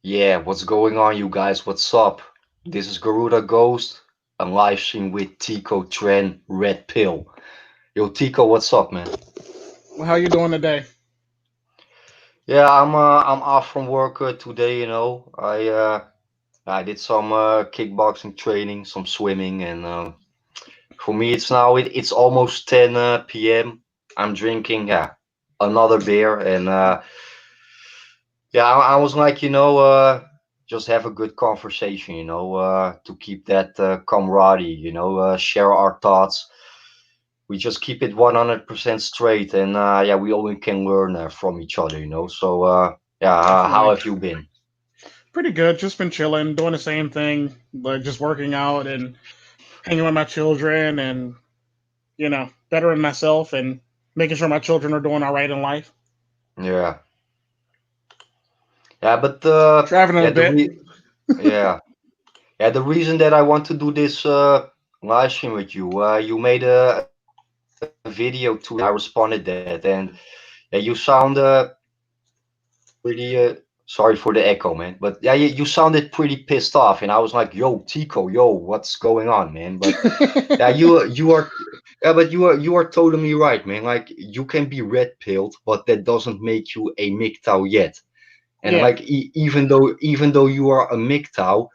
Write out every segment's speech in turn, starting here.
Yeah, what's going on, you guys? What's up? This is Garuda Ghost, a live stream with Tico, Tren, Red Pill. Yo, Tico, what's up, man? How you doing today? Yeah, I'm off from work today. I did some kickboxing training, some swimming, and for me it's almost 10 p.m. I'm drinking another beer, and yeah, I was like, just have a good conversation, to keep that camaraderie, share our thoughts. We just keep it 100% straight, and yeah, we all can learn from each other, So, yeah, how Definitely. have you been? Pretty good. Just been chilling, doing the same thing, like just working out and hanging with my children and, bettering myself and making sure my children are doing all right in life. Yeah, yeah, but Traveling yeah, a bit. yeah, yeah, the reason that I want to do this live stream with you, you made a video to it, and I responded that, and yeah, you sound pretty sorry for the echo, man, but yeah, you sounded pretty pissed off, and I was like, yo, Tico, yo, what's going on, man? But yeah, you are yeah, but you are totally right, man. Like, you can be red pilled, but that doesn't make you a MGTOW yet. And Yeah. like, even though you are a MGTOW,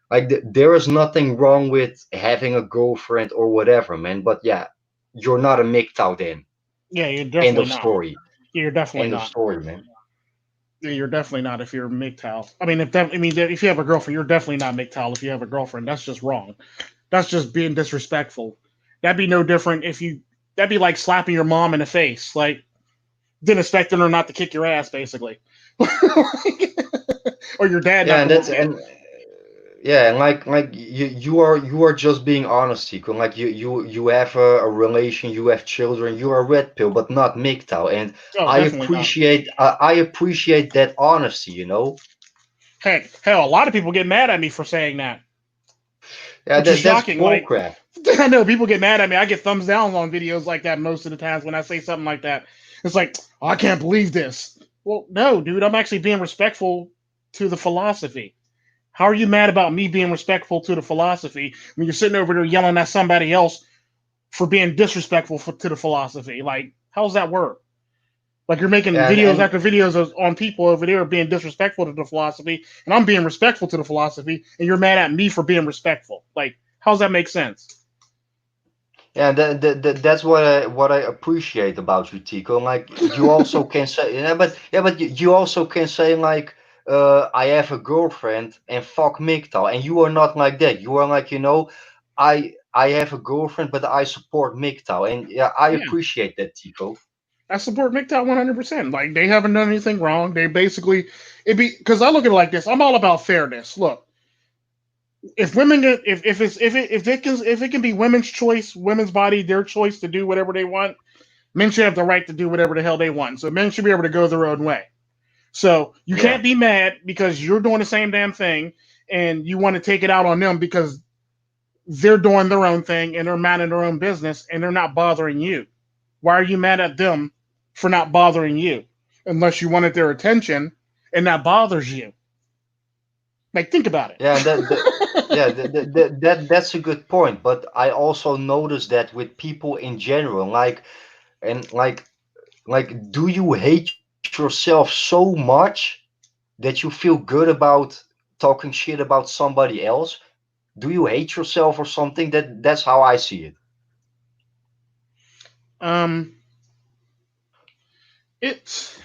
like, there is nothing wrong with having a girlfriend or whatever, man. But yeah, you're not a MGTOW then. Yeah, you're End definitely of not. story. You're definitely End of not. story, man. Yeah, you're definitely not if you're MGTOW. If you have a girlfriend, you're definitely not MGTOW if you have a girlfriend. That's just wrong. That's just being disrespectful. That'd be no different if you. That'd be like slapping your mom in the face. Like, didn't expect her not to kick your ass, basically, or your dad Yeah, not to and that's whoop you. and yeah, and like you are just being honest, Tico. Like, you have a relation, you have children, you are red pill, but not MGTOW, and Oh, definitely not. I appreciate that honesty, Heck, hell, a lot of people get mad at me for saying that, Yeah, which is that's shocking. Like, bullcrap. I know people get mad at me. I get thumbs down on videos like that most of the times when I say something like that. It's like, oh, I can't believe this. Well, no, dude, I'm actually being respectful to the philosophy. How are you mad about me being respectful to the philosophy when you're sitting over there yelling at somebody else for being disrespectful to the philosophy? Like, how's that work? Like, you're making Yeah, videos and after videos on people over there being disrespectful to the philosophy, and I'm being respectful to the philosophy, and you're mad at me for being respectful. Like, how's that make sense? yeah, that's what I appreciate about you, Tico. Like, you also can say, but you also can say, like, I have a girlfriend and fuck MGTOW, and you are not like that. You are like, I have a girlfriend, but I support MGTOW, and yeah, I Yeah, appreciate that, Tico. I support MGTOW 100%. Like, they haven't done anything wrong. They basically, it be, because I look at it like this. I'm all about fairness. Look, if women get, if it's if it can be women's choice, women's body, their choice to do whatever they want, men should have the right to do whatever the hell they want. So men should be able to go their own way. So you Yeah, can't be mad because you're doing the same damn thing and you want to take it out on them because they're doing their own thing and they're minding their own business and they're not bothering you. Why are you mad at them for not bothering you? Unless you wanted their attention and that bothers you. Like, think about yeah, and it. that's a good point. But I also noticed that with people in general, like, and do you hate yourself so much that you feel good about talking shit about somebody else? Do you hate yourself or something? That's how I see it. um, it's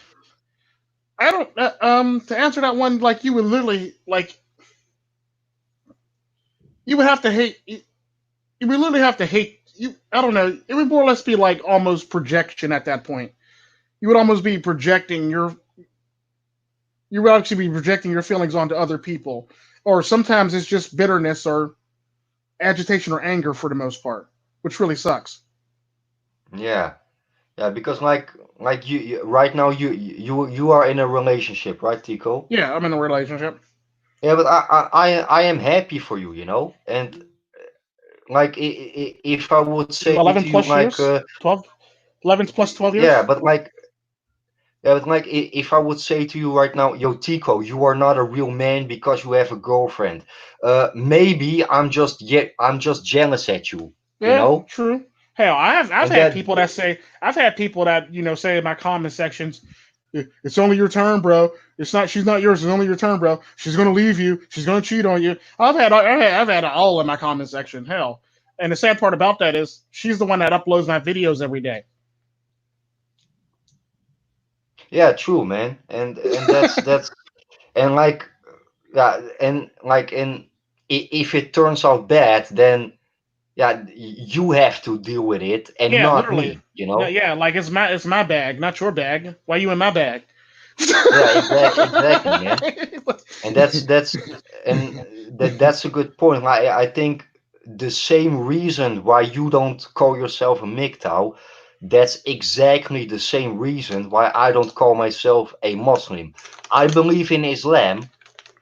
I don't to answer that one, like, you would literally like you would have to hate you would literally have to hate you. I don't know. It would more or less be like almost projection at that point. You would almost be projecting your you would actually be projecting your feelings onto other people, or sometimes it's just bitterness or agitation or anger for the most part, which really sucks. Yeah, yeah, because like right now you are in a relationship, right, Tico? Yeah, I'm in a relationship. Yeah, but I am happy for you, and like, if I would say to 11 you, plus like, years, 12, 11 plus 12 yeah, years. but like, Yeah, but like if I would say to you right now, yo, Tico, you are not a real man because you have a girlfriend. Maybe I'm just jealous at you, you Yeah, know? true. Hell, I've And had that, people that say I've had people that say in my comment sections, It's only your turn, bro. It's not. She's not yours. It's only your turn, bro. She's gonna leave you. She's gonna cheat on you." I've had it all in my comment section. Hell, and the sad part about that is she's the one that uploads my videos every day. yeah, true, man. And that's and like yeah, and like and if it turns out bad, then yeah, you have to deal with it and Yeah, not literally. me, you No, know? yeah, like it's my bag, not your bag. Why you in my bag? Yeah, exactly, man. And that's a good point. I think the same reason why you don't call yourself a MGTOW, that's exactly the same reason why I don't call myself a Muslim. I believe in Islam,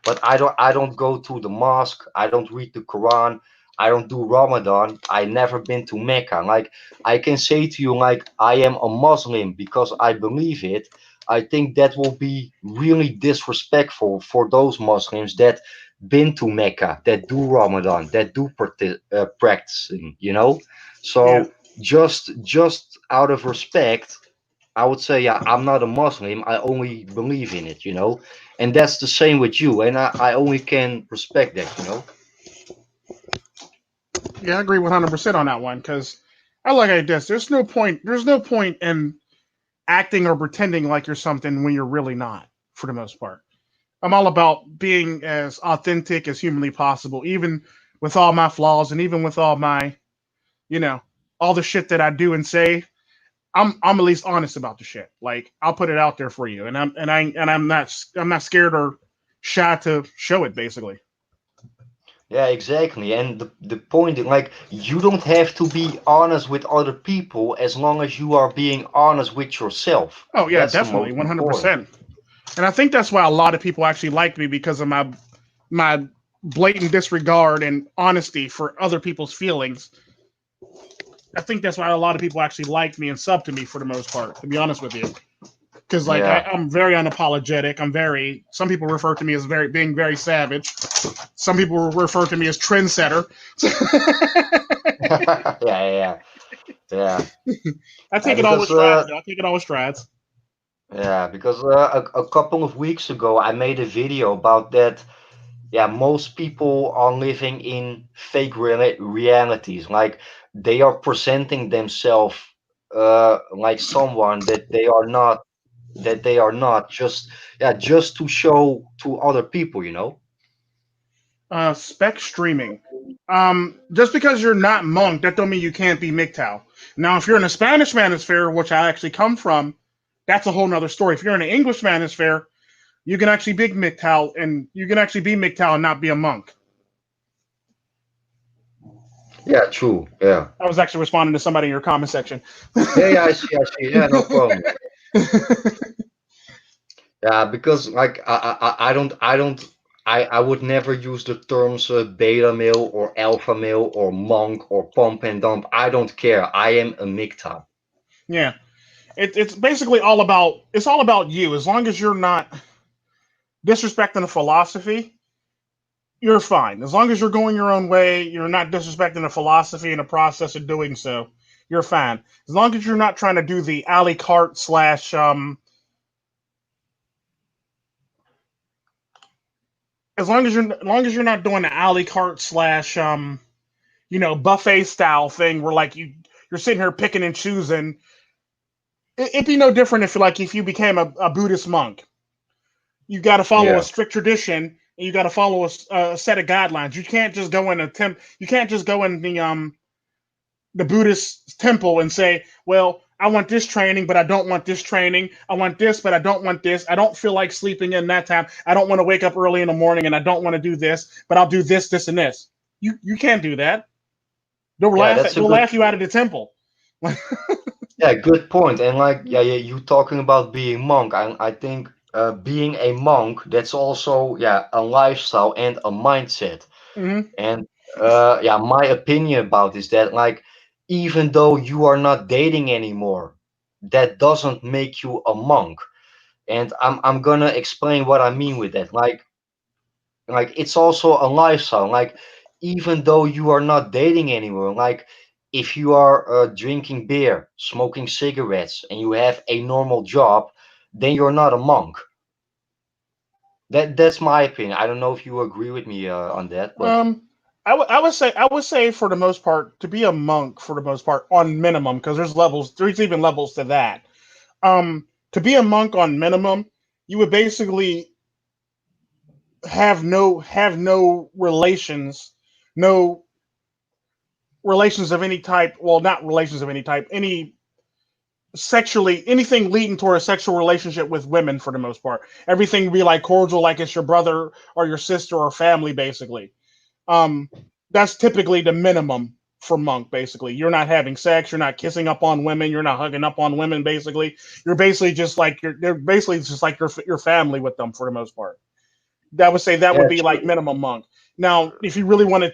but I don't go to the mosque. I don't read the Quran. I don't do Ramadan. I never been to Mecca. Like I can say to you, like I am a Muslim because I believe it. I think that will be really disrespectful for those Muslims that been to Mecca, that do Ramadan, that do practicing. You know, Yeah, so just out of respect, I would say, yeah, I'm not a Muslim. I only believe in it, you know, and that's the same with you. And I only can respect that, you know. yeah, I agree 100% on that one because I like it this. There's no point. There's no point in acting or pretending like you're something when you're really not. For the most part, I'm all about being as authentic as humanly possible, even with all my flaws and even with all my, you know, all the shit that I do and say. I'm at least honest about the shit. Like I'll put it out there for you, and I'm not scared or shy to show it. Basically. Yeah, exactly. And the point, like, you don't have to be honest with other people as long as you are being honest with yourself. Oh yeah, That's the definitely, most important. 100%. And I think that's why a lot of people actually like me because of my blatant disregard and honesty for other people's feelings. I think that's why a lot of people actually like me and sub to me for the most part. To be honest with you, because like Yeah. I'm very unapologetic. I'm very. Some people refer to me as being very savage. Some people refer to me as trendsetter. Yeah, yeah, yeah. I Yeah, take it all with because strides, though. I take it all with strides. a couple of weeks ago I made a video about that. Yeah, most people are living in fake realities. Like they are presenting themselves like someone that they are not. Just yeah, just to show to other people, you know. Spec streaming. Just because you're not monk, that don't mean you can't be MGTOW. Now, if you're in a Spanish manosphere, which I actually come from, that's a whole nother story. If you're in an English manosphere, you can actually be MGTOW, and you can actually be MGTOW and not be a monk. Yeah, true. Yeah, I was actually responding to somebody in your comment section. yeah. I see. Yeah, no problem. Yeah, because like I would never use the terms beta male or alpha male or monk or pump and dump. I don't care. I am a MGTOW. Yeah, it's basically all about you. As long as you're not disrespecting the philosophy, you're fine. As long as you're going your own way, you're not disrespecting the philosophy in the process of doing so. You're fine. As long as you're not trying to do the alley cart slash as long as you're not doing the alley cart slash buffet style thing where like you're sitting here picking and choosing. It'd be no different if you became a Buddhist monk. You got to follow a Yeah, strict tradition and you got to follow a set of guidelines. You can't just go in the Buddhist temple and say, well, I want this training, but I don't want this training. I want this, but I don't want this. I don't feel like sleeping in that time. I don't want to wake up early in the morning and I don't want to do this, but I'll do this, this, and this. You can't do that. They'll yeah. laugh That's at a they'll good laugh you out of the temple. yeah good point. And like yeah, you talking about being monk. I think being a monk, that's also yeah a lifestyle and a mindset. Mm-hmm. And yeah, my opinion about is that like even though you are not dating anymore, that doesn't make you a monk. And I'm gonna explain what I mean with that. Like it's also a lifestyle. Like even though you are not dating anyone, like if you are drinking beer, smoking cigarettes, and you have a normal job, then you're not a monk. That's my opinion. I don't know if you agree with me on that, but Um, I would say for the most part to be a monk for the most part on minimum because there's levels. There's even levels to that. To be a monk on minimum, you would basically have no relations, no relations of any type. Well, not relations of any type. Any sexually anything leading toward a sexual relationship with women for the most part. Everything would be like cordial, like it's your brother or your sister or family, basically. Um, that's typically the minimum for monk. Basically, you're not having sex, you're not kissing up on women, you're not hugging up on women. Basically, you're basically just like they're basically just like your family with them for the most part. That would say that yeah, would be like true. minimum monk. Now, if you really want to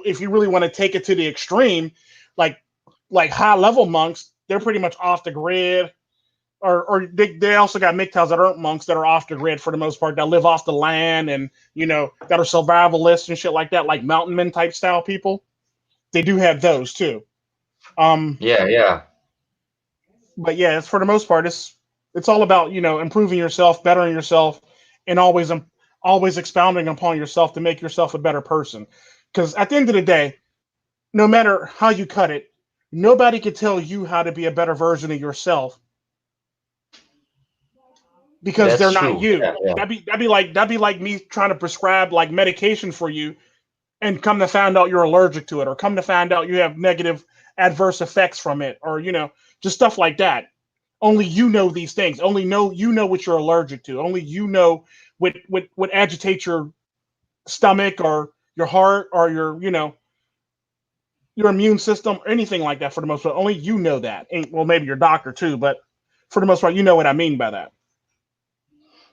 if you really want to take it to the extreme, like high level monks, they're pretty much off the grid. Or they also got MGTOWs that aren't monks that are off the grid for the most part that live off the land and that are survivalists and shit like that, like mountain men type style people. They do have those too. Um, Yeah, yeah, but yeah, it's for the most part, it's all about improving yourself, bettering yourself, and always expounding upon yourself to make yourself a better person. Because at the end of the day, no matter how you cut it, nobody can tell you how to be a better version of yourself because that's they're not true. you. Yeah, yeah, That'd be like me trying to prescribe like medication for you and come to find out you're allergic to it, or come to find out you have negative adverse effects from it, or just stuff like that. Only you know these things. Only know what you're allergic to. Only you know what agitates your stomach or your heart or your immune system or anything like that. For the most part, only you know that. And, well, maybe your doctor too, but for the most part, you know what I mean by that.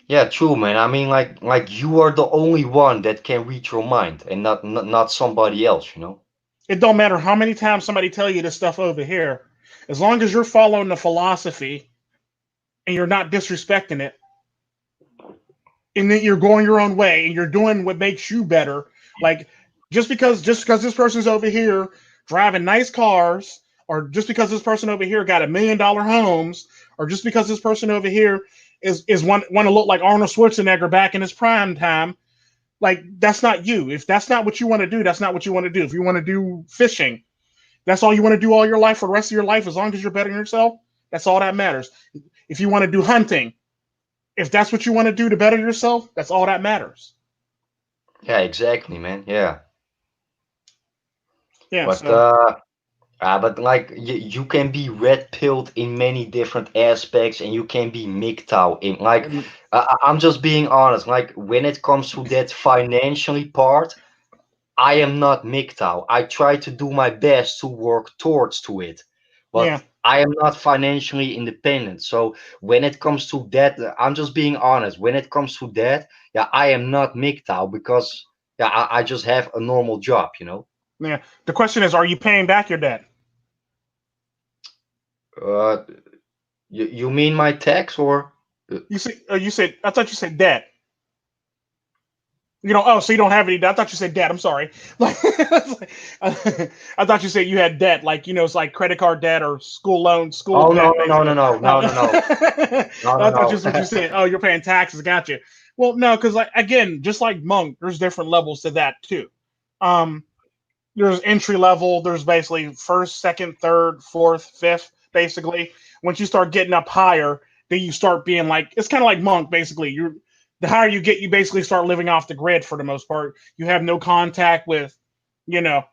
yeah, true, man. I mean, like you are the only one that can read your mind, and not somebody else. You know. It don't matter how many times somebody tell you this stuff over here, as long as you're following the philosophy and you're not disrespecting it, and that you're going your own way and you're doing what makes you better. Like just because this person's over here driving nice cars, or just because this person over here got $1 million homes, or just because this person over here is want to look like Arnold Schwarzenegger back in his prime time. Like that's not you. If that's not what you want to do, that's not what you want to do. If you want to do fishing, that's all you want to do all your life for the rest of your life, as long as you're bettering yourself, that's all that matters. If you want to do hunting, if that's what you want to do to better yourself, that's all that matters. Yeah, exactly, man. Yeah, Yeah, but so but like you can be red pilled in many different aspects, and you can be MGTOW in like um, I'm just being honest. Like when it comes to that financially part, I am not MGTOW. I try to do my best to work towards to it, yeah, but I am not financially independent. So when it comes to that, I'm just being honest. When it comes to that, yeah, I am not MGTOW because yeah, I just have a normal job, you know. yeah. The question is, are you paying back your debt? Uh, you mean my tax or? You said I thought you said debt. Oh, so you don't have any debt. I thought you said debt. I'm sorry. Like, I thought you said you had debt, like it's like credit card debt or school loan, school Oh no debt, no no no basically. no no no no no no I thought no. just what you said. Oh, you're paying taxes. Gotcha. Well, no, because like again, just like monk, there's different levels to that too. Um, there's entry level. There's basically first, second, third, fourth, fifth. Basically, once you start getting up higher, then you start being like it's kind of like monk. Basically, you're the higher you get, you basically start living off the grid for the most part. You have no contact with, you know,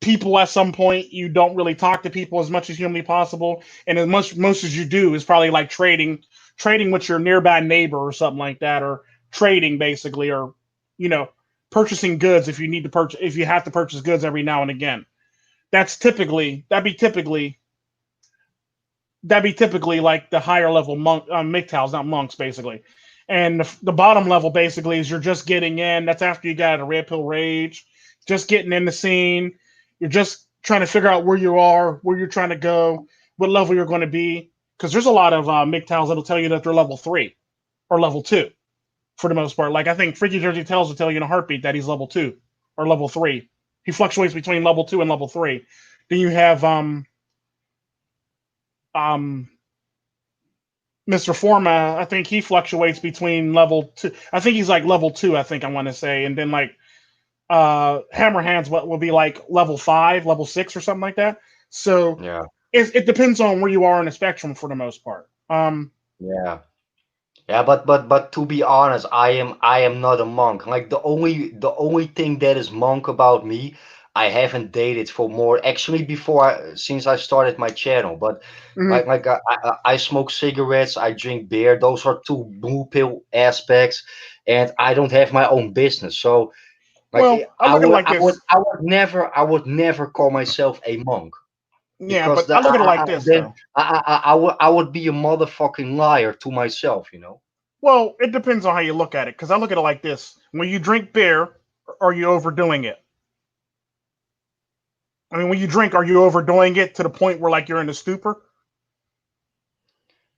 people at some point. You don't really talk to people as much as humanly possible, and as much most as you do is probably like trading with your nearby neighbor or something like that, or trading basically, or you know, purchasing goods if you need to purchase if you have to purchase goods every now and again. That'd be typically like the higher level monk MGTOWs, not monks, basically. And the bottom level basically is you're just getting in. That's after you got a red pill rage, just getting in the scene. You're just trying to figure out where you are, where you're trying to go, what level you're going to be. because there's a lot of MGTOWs that'll tell you that they're level 3 or level 2 for the most part. Like I think Freaky Jersey Tells will tell you in a heartbeat that he's level 2 or level 3. He fluctuates between level 2 and level 3. Then you have um Mr. Forma. I think he fluctuates between level 2. I think he's like level 2. I think I want to say, and then like Hammer Hands what will be like level 5, level 6, or something like that. So Yeah, it depends on where you are in the spectrum for the most part. yeah. Yeah, but to be honest, I am not a monk. Like the only thing that is monk about me, I haven't dated for more actually before since I started my channel. But Mhm. like I smoke cigarettes, I drink beer. Those are two blue pill aspects, and I don't have my own business. So like Well, I I look at it would like I would this. I would never call myself a monk Yeah, because but I look at it like this then though. I would be a motherfucking liar to myself, you know. Well, it depends on how you look at it. Because I look at it like this: when you drink beer, are you overdoing it? I mean, when you drink, are you overdoing it to the point where like you're in a stupor?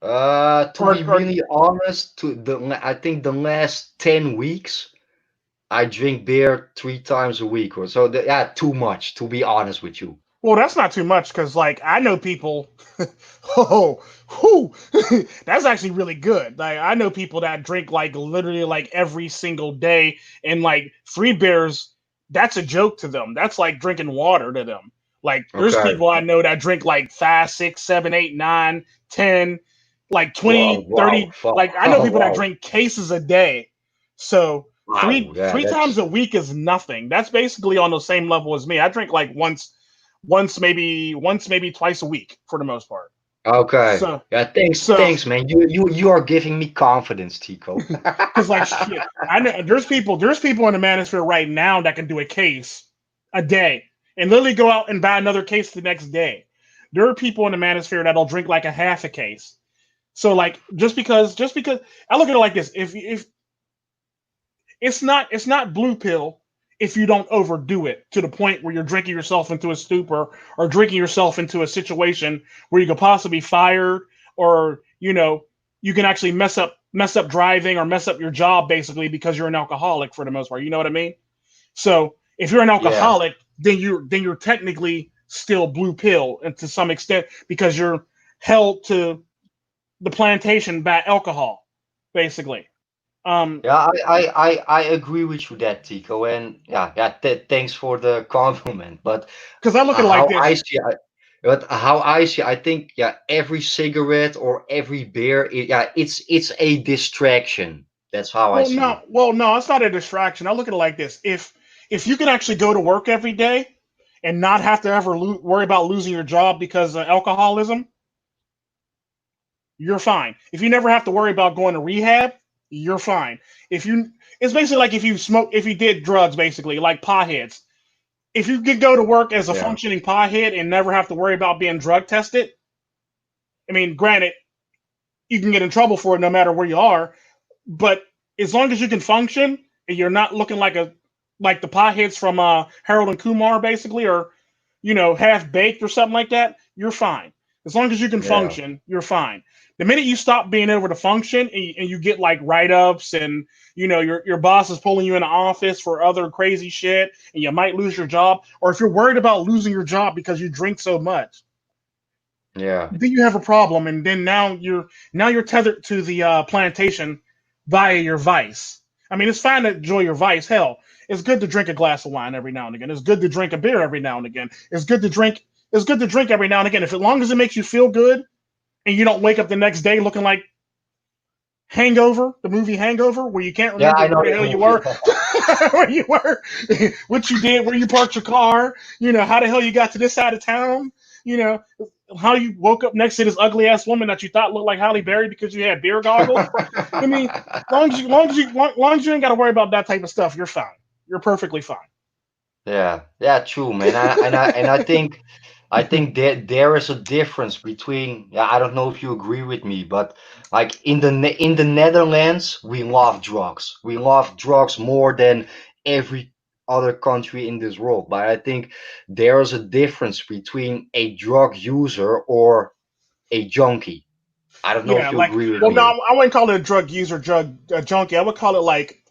To be Or really honest, I think the last 10 weeks I drink beer 3 times a week or so. Yeah, too much, to be honest with you. well, that's not too much because like I know people. Oh, whew, that's actually really good. Like I know people that drink like literally like every single day, and like 3 beers. That's a joke to them. That's like drinking water to them. Like there's Okay. people I know that drink like 5, 6, 7, 8, 9, 10, like Wow, 20, wow, 30. fuck. Like I know people that Wow, drink cases a day. So wow. three Yeah, three times that's a week is nothing. That's basically on the same level as me. I drink like once maybe twice a week for the most part. okay. So Yeah, so thanks, man. You are giving me confidence, Tico. because like shit, I know there's people in the manosphere right now that can do a case a day and literally go out and buy another case the next day. There are people in the manosphere that'll drink like a half a case. So like just because I look at it like this: if it's not blue pill if you don't overdo it to the point where you're drinking yourself into a stupor or drinking yourself into a situation where you could possibly be fired, or you can actually mess up driving or mess up your job basically because you're an alcoholic for the most part. You know what I mean? So if you're an Yeah, alcoholic, then you're technically still blue pill, and to some extent because you're held to the plantation by alcohol, basically. Um, yeah. I agree with you that, Tico, and yeah. Thanks for the compliment, but. because I look at it like How I this. see it, but how I see, I think, yeah, every cigarette or every beer, yeah, it's a distraction. That's how I see it. No, it's not a distraction. I look at it like this: if you can actually go to work every day and not have to ever worry about losing your job because of alcoholism, you're fine. If you never have to worry about going to rehab, you're fine. If you, it's basically like if you did drugs, basically like potheads. If you could go to work as a Yeah, functioning pothead and never have to worry about being drug tested, I mean, granted, you can get in trouble for it no matter where you are, but as long as you can function and you're not looking like the potheads from Harold and Kumar basically, or half baked or something like that, you're fine. As long as you can yeah, function, you're fine. The minute you stop being able to function and you get like write-ups, and your boss is pulling you in the office for other crazy shit, and you might lose your job, or if you're worried about losing your job because you drink so much, yeah, then you have a problem, and then now you're tethered to the plantation via your vice. I mean, it's fine to enjoy your vice. Hell, it's good to drink a glass of wine every now and again. It's good to drink a beer every now and again. It's good to drink every now and again. If as long as it makes you feel good and you don't wake up the next day looking like Hangover, the movie Hangover, where you can't yeah. remember I know where the the hell you movie. were, where you were, what you did, where you parked your car, how the hell you got to this side of town, you know, how you woke up next to this ugly ass woman that you thought looked like Halle Berry because you had beer goggles. I mean, long as you ain't got to worry about that type of stuff, you're fine. You're perfectly fine. Yeah, yeah, true, man. I think that there is a difference between. Yeah, I don't know if you agree with me, but like in the Netherlands, we love drugs. We love drugs more than every other country in this world. But I think there is a difference between a drug user or a junkie. I don't know Yeah, if you like, agree with well, no, me. I wouldn't call it a drug user, drug junkie. I would call it like,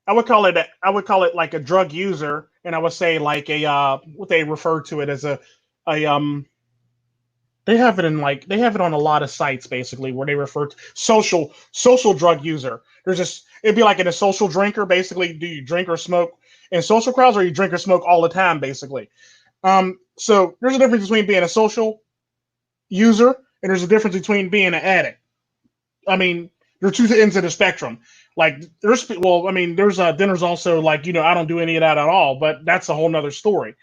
I would call it like a drug user, and I would say like a what they refer to it as a they have it in like they have it on a lot of sites basically where they refer to social drug user. There's just it'd be like in a social drinker basically. Do you drink or smoke in social crowds, or you drink or smoke all the time basically? So there's a difference between being a social user and there's a difference between being an addict. I mean, they're two ends of the spectrum. Like there's well, I mean, then there's also like I don't do any of that at all, but that's a whole nother story.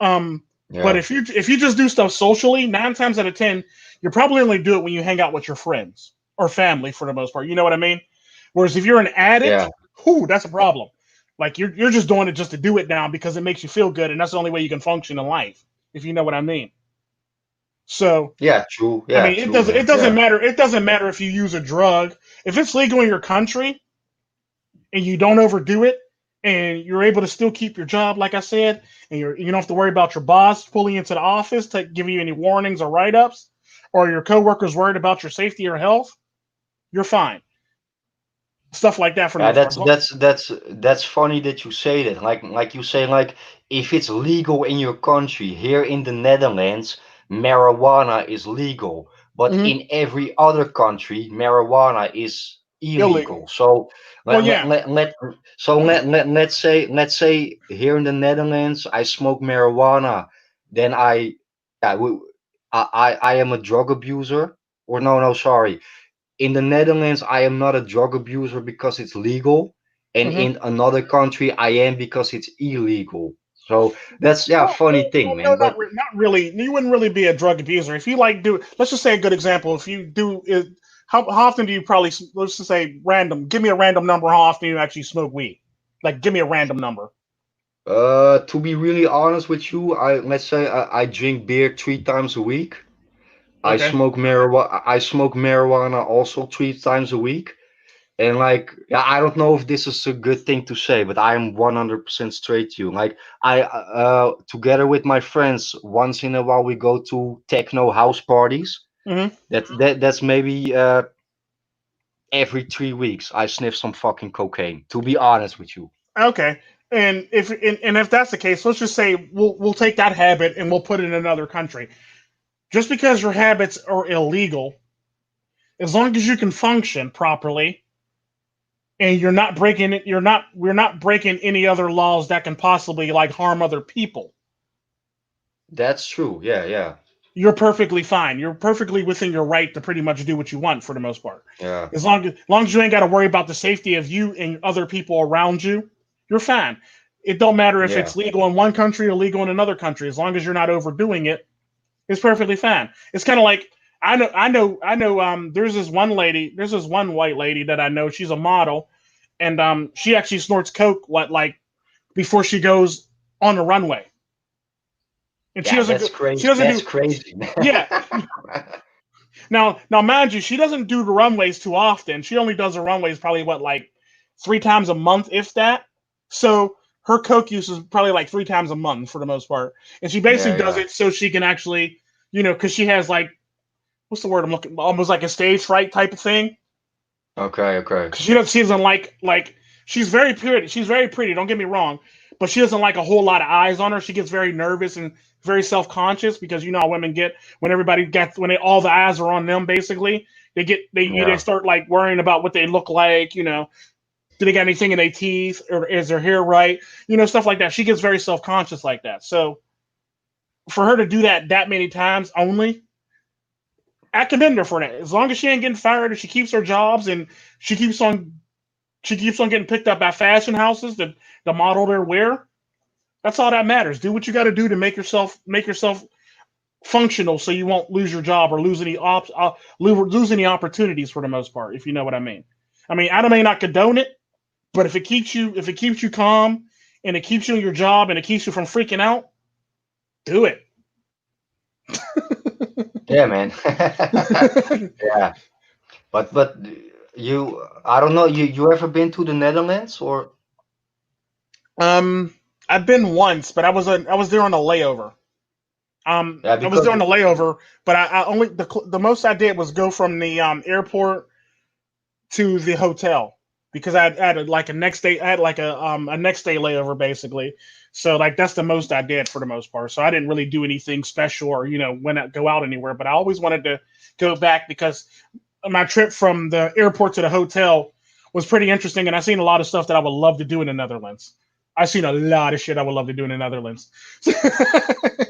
Um, but Yeah, if you just do stuff socially, 9 times out of 10, you probably only do it when you hang out with your friends or family for the most part. You know what I mean? Whereas if you're an yeah, addict, whoo, that's a problem. Like you're just doing it just to do it now because it makes you feel good, and that's the only way you can function in life. If you know what I mean. So yeah. True. I Yeah, mean, true, it man. doesn't Yeah, matter. It doesn't matter if you use a drug. If it's legal in your country and you don't overdo it, and you're able to still keep your job, like I said, and you don't have to worry about your boss pulling you into the office to give you any warnings or write ups, or your coworkers worried about your safety or health, you're fine. Stuff like that for the yeah. most part. That's funny that you say that. Like you say, like if it's legal in your country, here in the Netherlands, marijuana is legal, but Mm-hmm. in every other country, marijuana is Illegal. illegal. So Well, let let yeah. let, let so let's say here in the Netherlands, I smoke marijuana, then I will I am a drug abuser. Or no, sorry, in the Netherlands, I am not a drug abuser because it's legal, and Mm-hmm. in another country, I am because it's illegal. So that's, yeah, funny thing, No, man. But not really. You wouldn't really be a drug abuser if you like do. Let's just say a good example. If you do, how often do you probably? Let's just say random. Give me a random number. How often you actually smoke weed? Like, give me a random number. to be really honest with you, I let's say I drink beer 3 times a week. Okay. I smoke marijuana also 3 times a week. And like, yeah, I don't know if this is a good thing to say, but I am 100% straight to you. Like, together with my friends, once in a while we go to techno house parties. Hmm. That's maybe every 3 weeks I sniff some fucking cocaine. To be honest with you. Okay. And if that's the case, let's just say we'll take that habit and we'll put it in another country. Just because your habits are illegal, as long as you can function properly and you're not breaking it, we're not breaking any other laws that can possibly like harm other people. That's true. Yeah, yeah, You're perfectly fine. You're perfectly within your right to pretty much do what you want for the most part. yeah, As long as you ain't got to worry about the safety of you and other people around you, you're fine. It don't matter if yeah. it's legal in one country or legal in another country. As long as you're not overdoing it, it's perfectly fine. It's kind of like I know. There's this one white lady that I know. She's a model, and she actually snorts coke what like before she goes on the runway, and she Yeah, doesn't that's go. She crazy. doesn't That's do. crazy. Yeah. Now, mind you, she doesn't do the runways too often. She only does the runways probably what like 3 times a month, if that. So her coke use is probably like 3 times a month for the most part, and she basically Yeah, does yeah. it so she can actually, because she has like what's the word I'm looking, almost like a stage fright type of thing. Okay, okay. Because she doesn't like she's very pretty. She's very pretty. Don't get me wrong, but she doesn't like a whole lot of eyes on her. She gets very nervous and very self conscious because you know how women get when everybody gets when all the eyes are on them. Basically, they Yeah. start like worrying about what they look like. Do they got anything in their teeth or is their hair right? Stuff like that. She gets very self conscious like that. So for her to do that many times only, I commend her for that. As long as she ain't getting fired and she keeps her jobs and she keeps on she keeps on getting picked up by fashion houses to model their wear. That's all that matters. Do what you got to do to make yourself functional, so you won't lose your job or lose any opportunities for the most part. If you know what I mean. I mean, I may not condone it, but if it keeps you calm and it keeps you in your job and it keeps you from freaking out, do it. Yeah, man. Yeah. But I don't know. You ever been to the Netherlands or? um, I've been once, but I was there on a layover. Yeah, I was because doing the layover, but I only the most I did was go from the airport to the hotel because I had like a next day. I had like a next day layover basically. So like that's the most I did for the most part. So I didn't really do anything special or when I go out anywhere. But I always wanted to go back because my trip from the airport to the hotel was pretty interesting, and I seen a lot of stuff that I would love to do in the Netherlands. I seen a lot of shit I would love to do in the Netherlands.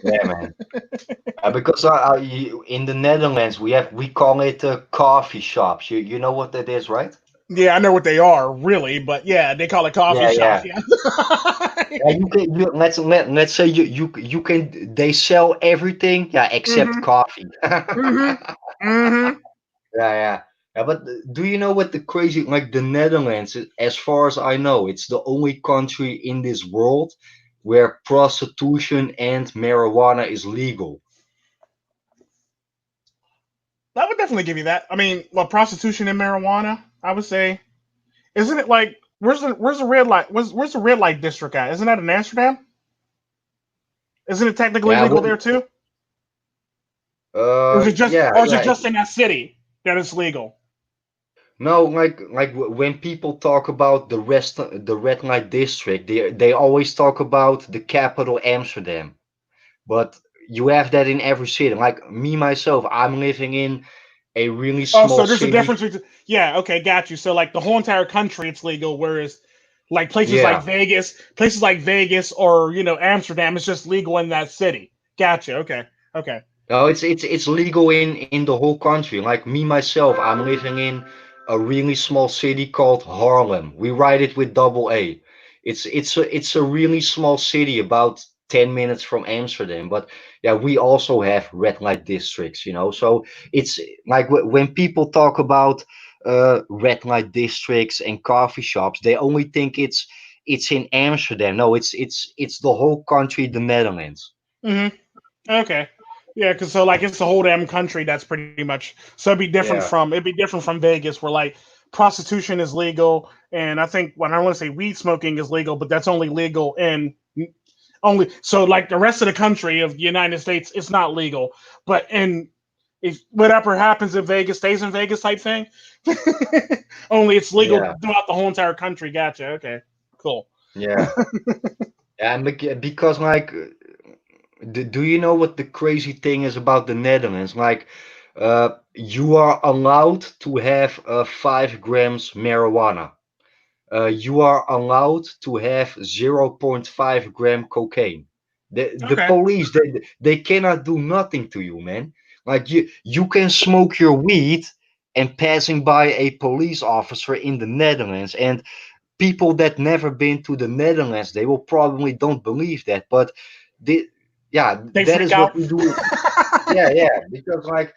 yeah, man. Because in the Netherlands we call it coffee shops. You know what that is, right? Yeah, I know what they are, really, but yeah, they call it coffee Yeah, shops. yeah. Yeah. Yeah, let's say you can they sell everything, yeah, except Mhm. coffee. Mhm. Mhm. Yeah, yeah. Yeah, but do you know what the crazy, like the Netherlands, as far as I know, it's the only country in this world where prostitution and marijuana is legal. That would definitely give you that. I mean, well, prostitution and marijuana. I would say, isn't it like where's the red light? Where's the red light district at? Isn't that in Amsterdam? Isn't it technically Yeah, legal there too? yeah, Or is it yeah. just in that city that it's legal? No, when people talk about the red light district, they always talk about the capital Amsterdam. But you have that in every city. Like me myself, I'm living in a really Oh, small so there's a city. difference between yeah, okay, got you. So like the whole entire country it's legal, whereas like Yeah. places like Vegas or Amsterdam, it's just legal in that city. Gotcha. Okay. Okay. No, it's legal in the whole country. Like me myself, I'm living in a really small city called Harlem. We write it with double A. It's a really small city, about 10 minutes from Amsterdam. But yeah, we also have red light districts, you know. So it's like when people talk about red light districts and coffee shops, they only think it's in Amsterdam. No, it's the whole country, the Netherlands. Hmm. Okay. Yeah, because so like it's the whole damn country that's pretty much so Yeah. it'd be different from Vegas where like prostitution is legal and I think when I want to say weed smoking is legal, but that's only legal in only so like the rest of the country of the United States it's not legal. But in if whatever happens in Vegas stays in Vegas type thing. Only it's legal Yeah. throughout the whole entire country. Gotcha. Okay. Cool. Yeah. Yeah, and because like, do you know what the crazy thing is about the Netherlands? Like, you are allowed to have 5 grams marijuana. You are allowed to have 0.5 gram cocaine. The Okay. police they cannot do nothing to you, man. Like you can smoke your weed and passing by a police officer in the Netherlands, and people that never been to the Netherlands, they will probably don't believe that. But the, yeah, They that freak is what out. we do. Yeah, yeah. Because like,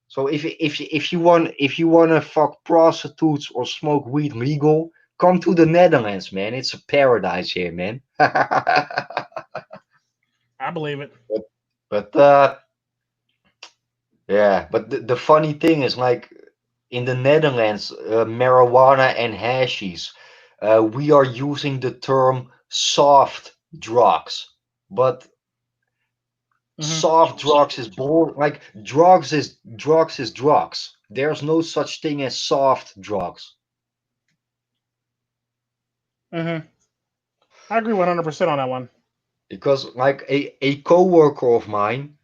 so if you want to fuck prostitutes or smoke weed legal, come to the Netherlands, man. It's a paradise here, man. I believe it. But yeah, but the funny thing is, like, in the Netherlands, marijuana and hashies, we are using the term soft drugs. But Hmm. soft drugs is boring. Like drugs is drugs. There's no such thing as soft drugs. Hmm. I agree 100% on that one. Because like a coworker of mine,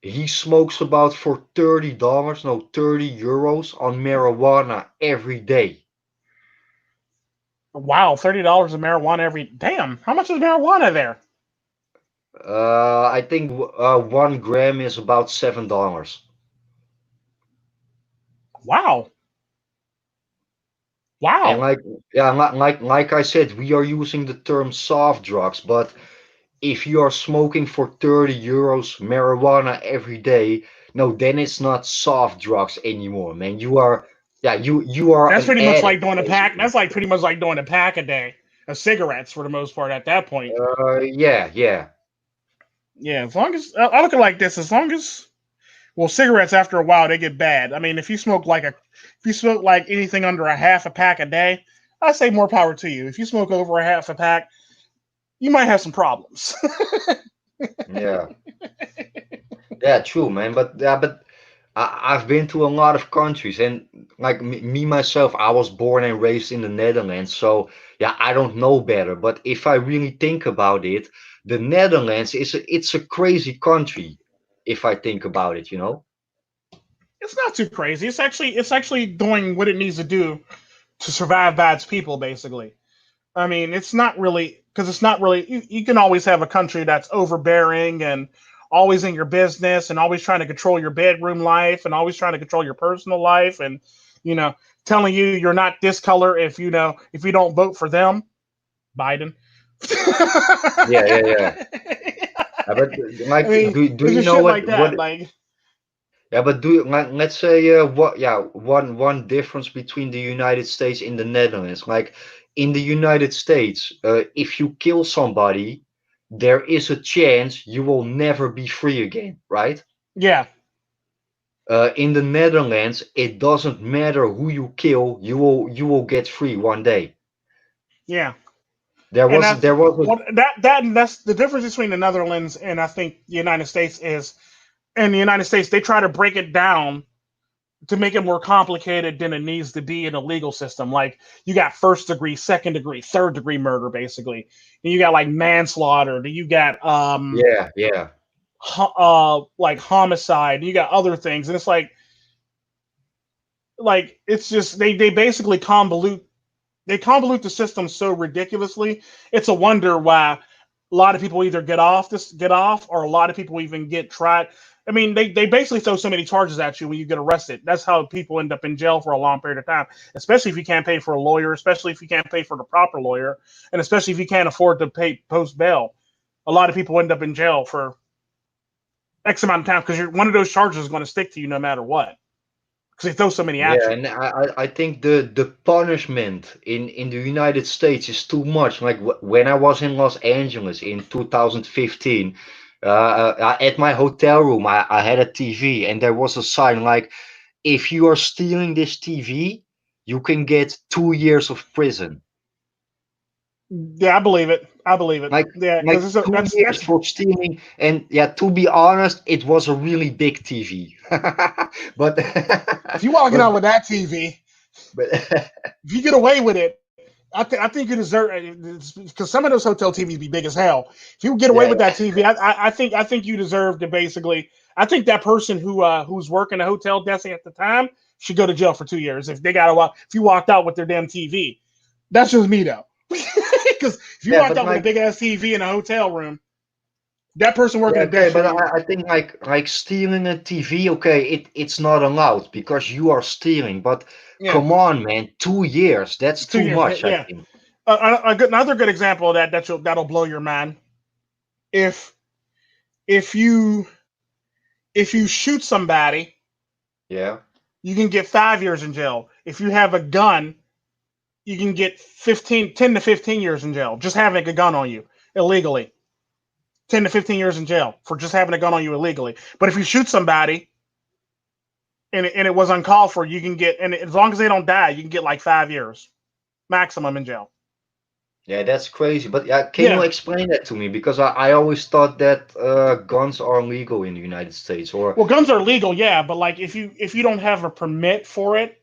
he smokes about for $30, no, €30 on marijuana every day. Wow, $30 of marijuana every. Damn, how much is marijuana there? I think 1 gram is about $7. Wow, And wow. like, yeah, like I said, we are using the term soft drugs, but if you are smoking for €30 marijuana every day, no, then it's not soft drugs anymore, man. Yeah, you are That's an pretty much like addict, doing a pack. basically. That's like pretty much like doing a pack a day of cigarettes for the most part at that point. Yeah, yeah, Yeah, as long as I look at it like this, as long as well, cigarettes after a while they get bad. I mean, if you smoke like anything under a half a pack a day, I say more power to you. If you smoke over a half a pack, you might have some problems. Yeah, yeah, true, man. But yeah, but I've been to a lot of countries, and like me myself, I was born and raised in the Netherlands, so yeah, I don't know better. But if I really think about it, the Netherlands it's a crazy country. If I think about it, you know. It's not too crazy. It's actually doing what it needs to do to survive by its people, basically. I mean, it's not really because it's not really. You can always have a country that's overbearing and always in your business and always trying to control your bedroom life and always trying to control your personal life and you know telling you you're not this color if if you don't vote for them, Biden. Yeah, yeah, yeah. But I like, mean, do it's you just know shit what like what? that. Like, Yeah, but do like let's say what? Yeah, one difference between the United States and the Netherlands. Like in the United States, if you kill somebody, there is a chance you will never be free again, right? yeah, In the Netherlands, it doesn't matter who you kill, you will get free one day. yeah. There And was that's there was a what that's the difference between the Netherlands and I think the United States is in the United States they try to break it down to make it more complicated than it needs to be in a legal system. Like you got first degree, second degree, third degree murder, basically. And you got like manslaughter. Then you got yeah, yeah, like homicide. And you got other things, and it's like it's just they basically convolute the system so ridiculously. It's a wonder why a lot of people either get off, or a lot of people even get tried. I mean, they basically throw so many charges at you when you get arrested. That's how people end up in jail for a long period of time, especially if you can't pay for a lawyer, especially if you can't pay for the proper lawyer, and especially if you can't afford to pay post bail. A lot of people end up in jail for X amount of time because you're one of those charges is going to stick to you no matter what because they throw so many at yeah. you. And I think the punishment in the United States is too much. Like when I was in Los Angeles in 2015, at my hotel room, I had a TV, and there was a sign like, if you are stealing this TV, you can get 2 years of prison. Yeah, I believe it. I believe it. Like Yeah, like because two years that's for stealing, and yeah, to be honest, it was a really big TV. But if you walking but out with that TV, but if you get away with it, I think you deserve because some of those hotel TVs be big as hell. If you get away yeah, with that TV, I think you deserve to basically. I think that person who's working a hotel desk at the time should go to jail for 2 years if they got to walk. If you walked out with their damn TV, that's just me though. Because if you yeah, walked but out with a like big ass TV in a hotel room, that person working yeah, a okay, desk but should be I think like stealing a TV, okay, it's not allowed because you are stealing. But yeah come on, man, 2 years, that's two too years much, I yeah. think. Another good example of that'll blow your mind if if you if you shoot somebody, Yeah. you can get 5 years in jail. If you have a gun, you can get 10 to 15 years in jail just having a gun on you illegally. 10 to 15 years in jail for just having a gun on you illegally. But if you shoot somebody and it was uncalled for, you can get, and as long as they don't die, you can get like 5 years maximum in jail. Yeah, that's crazy. But yeah, can you Yeah. explain that to me? Because I always thought that guns are legal in the United States. Or Well, guns are legal, yeah, but like if you don't have a permit for it,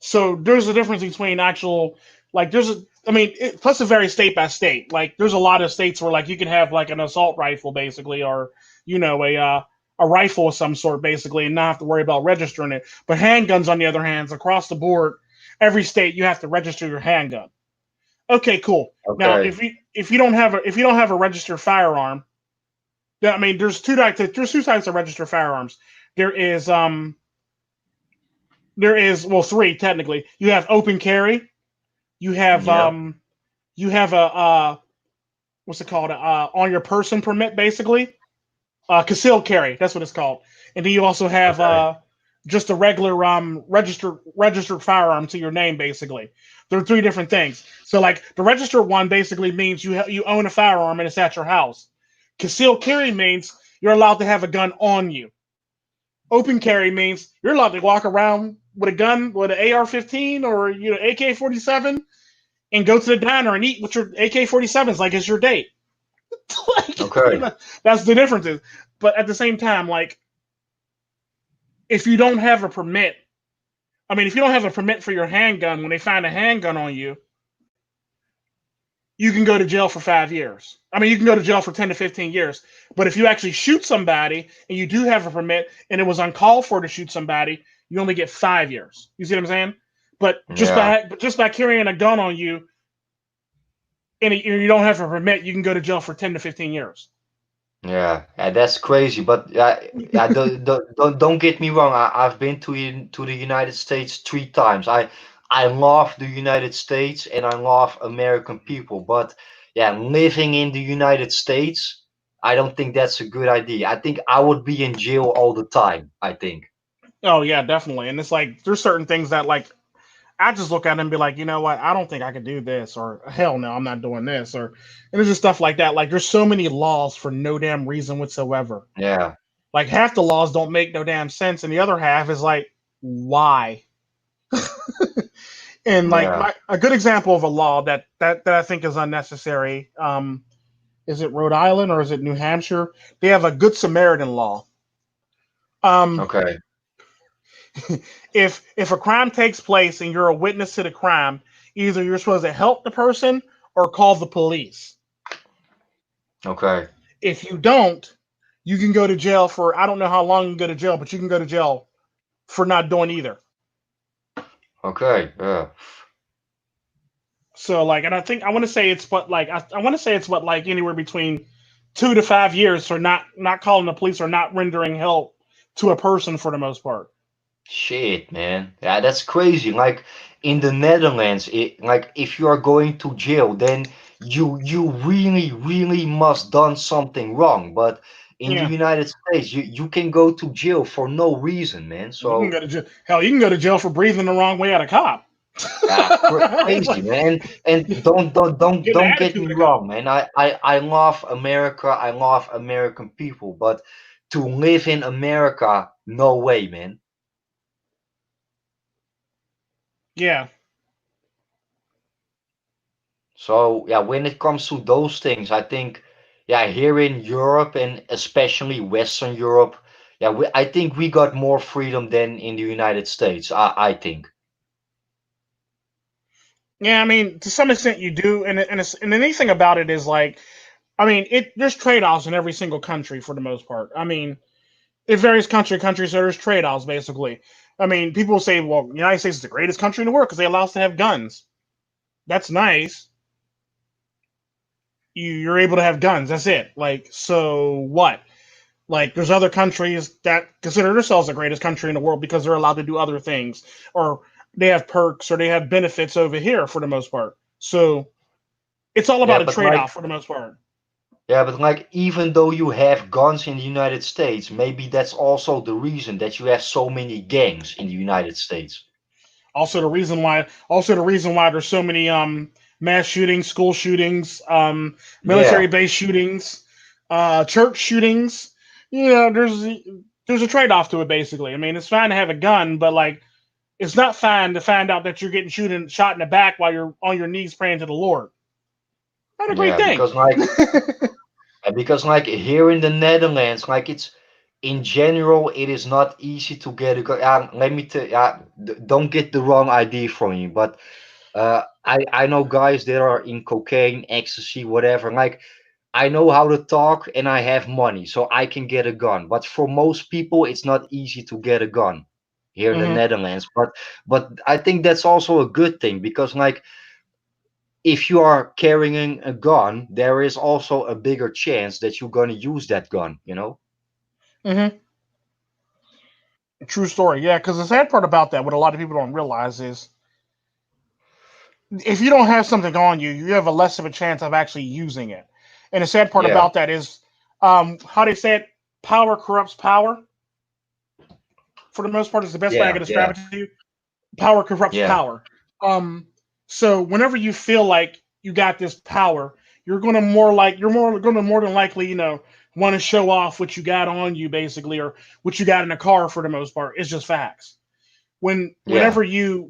so there's a difference between actual like there's a I mean plus it varies state by state. Like there's a lot of states where like you can have like an assault rifle basically or a rifle of some sort basically and not have to worry about registering it. But handguns on the other hand, across the board, every state you have to register your handgun. Okay, cool. Now okay, if you don't have a registered firearm, I mean there's two types of registered firearms. There is well three technically. You have open carry, you have yeah, a what's it called on your person permit basically concealed carry, that's what it's called. And then you also have okay, just a regular registered firearm to your name basically. There are three different things. So like the registered one basically means you own a firearm and it's at your house. Concealed carry means you're allowed to have a gun on you. Open carry means you're allowed to walk around with a gun with an AR-15 or AK-47 and go to the diner and eat with your AK-47s like it's your date. Okay. That's the difference. But at the same time, like if you don't have a permit, I mean, if you don't have a permit for your handgun, when they find a handgun on you, you can go to jail for 5 years. I mean, you can go to jail for 10 to 15 years. But if you actually shoot somebody and you do have a permit and it was uncalled for to shoot somebody, you only get 5 years. You see what I'm saying? But Yeah. just by carrying a gun on you and you don't have a permit, you can go to jail for 10 to 15 years. Yeah, yeah, that's crazy. But yeah, don't get me wrong. I've been to the United States 3 times. I love the United States and I love American people. But yeah, living in the United States, I don't think that's a good idea. I think I would be in jail all the time, I think. Oh yeah, definitely. And it's like there's certain things that like I just look at it and be like, you know what? I don't think I could do this, or hell no, I'm not doing this, or and there's just stuff like that. Like there's so many laws for no damn reason whatsoever. Yeah, Like half the laws don't make no damn sense, and the other half is like, why? And like yeah. a good example of a law that I think is unnecessary. Is it Rhode Island or is it New Hampshire? They have a Good Samaritan law. Um, Okay, if a crime takes place and you're a witness to the crime, either you're supposed to help the person or call the police. okay, If you don't, you can go to jail for I don't know how long you can go to jail, but you can go to jail for not doing either. okay. Yeah, So like, and I think I want to say it's what like I want to say it's what like anywhere between 2 to 5 years for not calling the police or not rendering help to a person for the most part. shit, man. Yeah, that's crazy. Like in the Netherlands, like if you are going to jail, then you really, really must done something wrong. But in the Yeah, United States, you can go to jail for no reason, man. you can So go to jail. Hell, you can go to jail for breathing the wrong way at a cop. yeah, crazy, Like, man. And getting an don't get attitude me with a cop. wrong, man. I love America. I love American people, but to live in America, no way, man. Yeah, So yeah, when it comes to those things, I think yeah, here in Europe and especially Western Europe, yeah, I think we got more freedom than in the United States. I think. yeah. I mean, to some extent, you do, and the neat thing about it is like, I mean, there's trade offs in every single country for the most part. I mean, it varies country to country, so there's trade offs basically. I mean, people say, well, the United States is the greatest country in the world because they allow us to have guns. That's nice. You're able to have guns. That's it. Like, so what? Like, there's other countries that consider themselves the greatest country in the world because they're allowed to do other things, or they have perks, or they have benefits over here for the most part. So it's all Yeah, about a but trade like off for the most part. yeah, but like even though you have guns in the United States, maybe that's also the reason that you have so many gangs in the United States. Also the reason why there's so many mass shootings, school shootings, military Yeah, base shootings, church shootings. You know, there's a trade off to it basically. I mean, it's fine to have a gun, but like it's not fine to find out that you're getting shot in the back while you're on your knees praying to the Lord. Not a great yeah, thing. because like here in the Netherlands, like it's in general, it is not easy to get a gun. Let me tell don't get the wrong idea from me, but I know guys that are in cocaine, ecstasy, whatever. Like I know how to talk and I have money, so I can get a gun. But for most people, it's not easy to get a gun here in the Hmm. Netherlands. But I think that's also a good thing because like if you are carrying a gun, there is also a bigger chance that you're gonna use that gun, you know? Hmm. True story. Yeah, because the sad part about that, what a lot of people don't realize is if you don't have something on you, you have a less of a chance of actually using it. And the sad part Yeah, about that is how they say it, power corrupts power. For the most part, is the best way I yeah, can describe yeah, it to you. Power corrupts yeah, power. So whenever you feel like you got this power, you're more than likely, want to show off what you got on you, basically, or what you got in a car for the most part. It's just facts. When yeah, whenever you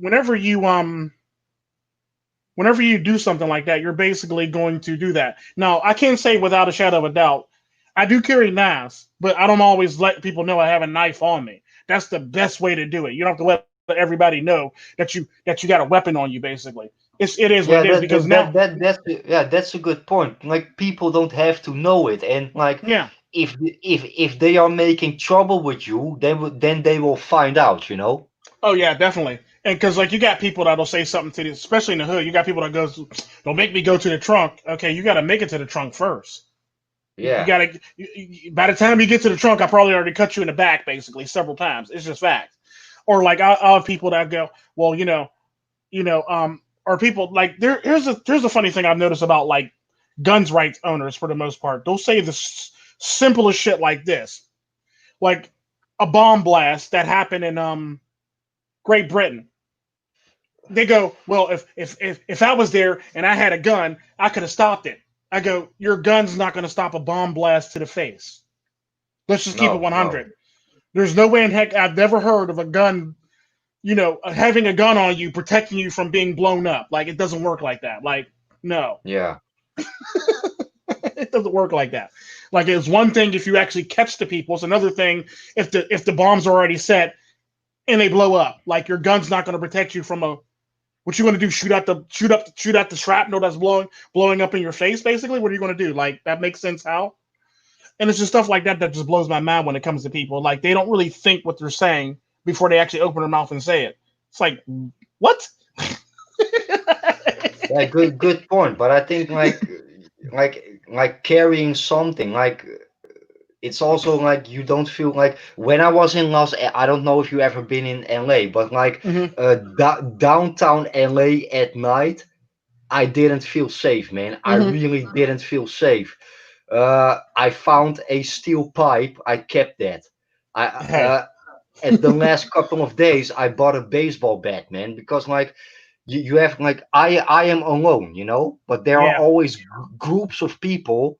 whenever you do something like that, you're basically going to do that. Now, I can say without a shadow of a doubt, I do carry knives, but I don't always let people know I have a knife on me. That's the best way to do it. You don't have to let everybody know that you got a weapon on you. Basically, it is what it is Yeah, because now, that's a good point. Like people don't have to know it, and like yeah. if they are making trouble with you, then they will find out. You know? Oh yeah, definitely. And because like you got people that'll say something to you, especially in the hood. You got people that goes, "Don't make me go to the trunk." Okay, you got to make it to the trunk first. You Yeah, gotta. By the time you get to the trunk, I probably already cut you in the back, basically several times. It's just fact. Or like I'll have people that go, well, or people like here's a funny thing I've noticed about like guns rights owners for the most part. They'll say the simplest shit like this, like a bomb blast that happened in Great Britain. They go, well, if I was there and I had a gun, I could have stopped it. I go, your gun's not going to stop a bomb blast to the face. Let's just keep it no, 100. no, There's no way in heck I've never heard of a gun, having a gun on you protecting you from being blown up. Like it doesn't work like that. Like no, yeah, it doesn't work like that. Like it's one thing if you actually catch the people. It's another thing if the bombs are already set and they blow up. Like your gun's not going to protect you from a. What you going to do? Shoot out the shrapnel that's blowing up in your face? Basically, what are you going to do? Like that makes sense? How? And it's just stuff like that that just blows my mind when it comes to people. Like they don't really think what they're saying before they actually open their mouth and say it. It's like what? yeah. Good point. But I think like carrying something like it's also like you don't feel like when I was in I don't know if you ever been in LA, but like Hmm. downtown LA at night, I didn't feel safe, man. I Hmm. really didn't feel safe. I found a steel pipe. I kept that. I Hey. at the last couple of days, I bought a baseball bat, man, because like you have like I am alone, you know, but there are Yeah. always groups of people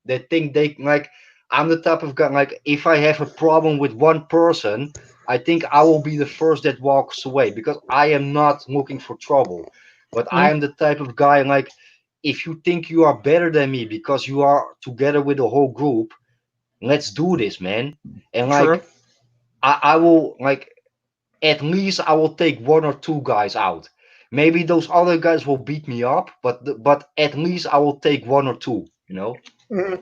that think they like I'm the type of guy like if I have a problem with one person, I think I will be the first that walks away because I am not looking for trouble. But I Hmm. am the type of guy like if you think you are better than me because you are together with the whole group, let's do this, man. And True. like I will like at least I will take one or two guys out. Maybe those other guys will beat me up, but at least I will take one or two, you know? Hmm.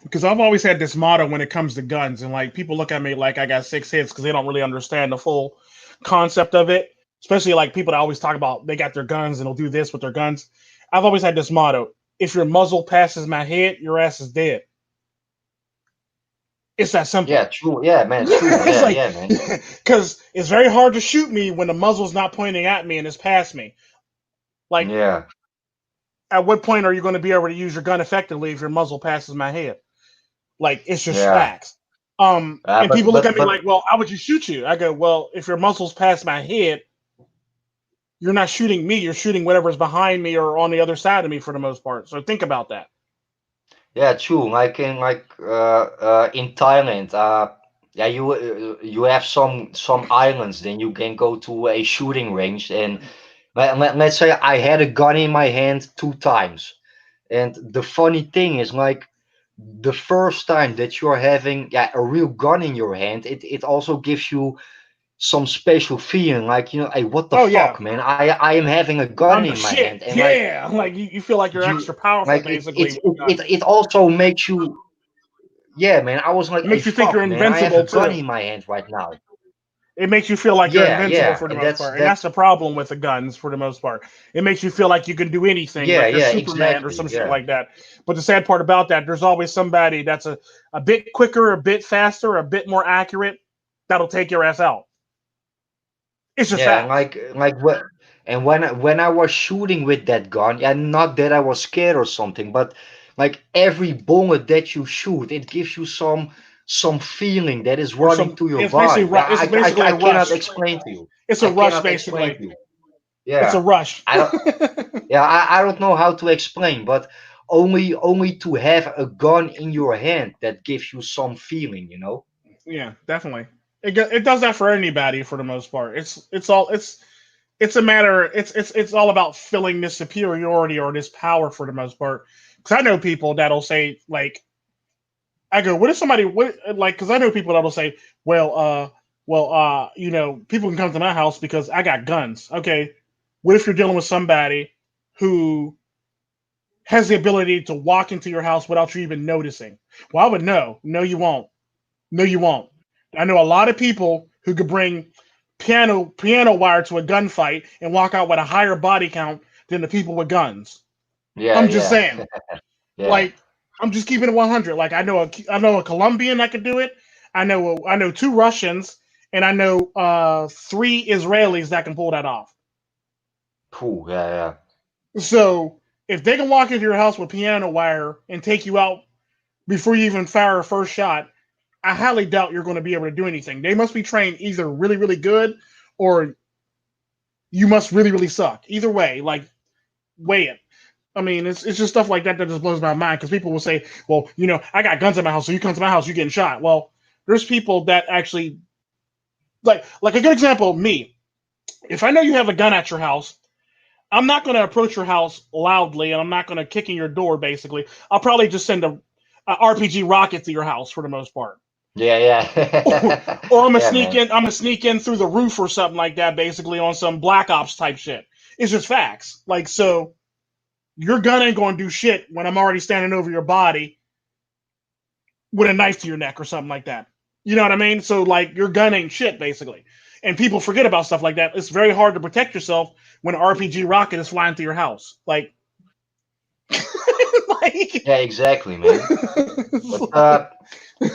Because I've always had this motto when it comes to guns, and like people look at me like I got six hits because they don't really understand the full concept of it. Especially like people that always talk about they got their guns and they'll do this with their guns. I've always had this motto: if your muzzle passes my head, your ass is dead. It's that Yeah, simple. true. Yeah, man, true. It's Yeah, like yeah, man. because it's very hard to shoot me when the muzzle's not pointing at me and it's past me. Like, Yeah, at what point are you going to be able to use your gun effectively if your muzzle passes my head? Like, it's just yeah. facts. Uh, And but people look but at me but like, "Well, how would you shoot you?" I go, "Well, if your muzzle's past my head, you're not shooting me. You're shooting whatever's behind me or on the other side of me for the most part. So think about that." yeah, true. In Thailand, yeah, you have some islands. Then you can go to a shooting range, and let's say I had a gun in my hand two times. And the funny thing is, like, the first time that you're having yeah a real gun in your hand, it also gives you some special feeling, like hey, what the Oh yeah, fuck, man? I am having a gun I'm in the my hand, shit. and like Yeah, like you feel like you're you extra powerful like basically with guns. it also makes you yeah, man. I was like, It hey, makes you think you're fuck, man, I have a invincible gun too. in my hand right now. It makes you feel like you're Yeah, invincible yeah, for the and most that's part, and that's that's the problem with the guns for the most part. It makes you feel like you can do anything, yeah, like you're yeah, Superman or exactly, some shit yeah, like that. But the sad part about that, there's always somebody that's a bit quicker, a bit faster, a bit more accurate that'll take your ass out. It's just yeah, and facts. what and when I was shooting with that gun, yeah, not that I was scared or something, but like every bullet that you shoot, it gives you some feeling that is Or running some, through your it's basically body. it's basically I a cannot rush. explain to you. It's a I rush cannot explain basically. to you. It's a Yeah, rush. I don't. Yeah, I don't know how to explain, but only to have a gun in your hand that gives you some feeling, you know? Yeah, definitely. It does that for anybody for the most part. It's all it's. it's a matter. It's all about feeling this superiority or this power for the most part. Because I know people that'll say like, I go, what if somebody what like? Because I know people that'll say, people can come to my house because I got guns. Okay, what if you're dealing with somebody who has the ability to walk into your house without you even noticing? Well, I would know. No, you won't. No, you won't. I know a lot of people who could bring piano wire to a gunfight and walk out with a higher body count than the people with guns. Yeah, I'm just yeah, saying. yeah. Like, I'm just keeping it 100. Like, I know a Colombian that could do it. I know two Russians, and I know three Israelis that can pull that off. Phew, yeah, yeah. So if they can walk into your house with piano wire and take you out before you even fire a first shot, I highly doubt you're going to be able to do anything. They must be trained either really, really good or you must really, really suck. Either way, like, weigh it. I mean, it's just stuff like that that just blows my mind because people will say, well, I got guns in my house, so you come to my house, you're getting shot. Well, there's people that actually, like a good example, me. If I know you have a gun at your house, I'm not going to approach your house loudly and I'm not going to kick in your door, basically. I'll probably just send a RPG rocket to your house for the most part. Yeah, yeah. Or I'm gonna Yeah, sneak man. in. I'm gonna sneak in through the roof or something like that, basically on some Black Ops type shit. It's just facts. Like so, your gun ain't gonna do shit when I'm already standing over your body with a knife to your neck or something like that. You know what I mean? So like, your gun ain't shit basically. And people forget about stuff like that. It's very hard to protect yourself when an RPG rocket is flying through your house. Like, Yeah, exactly, man. But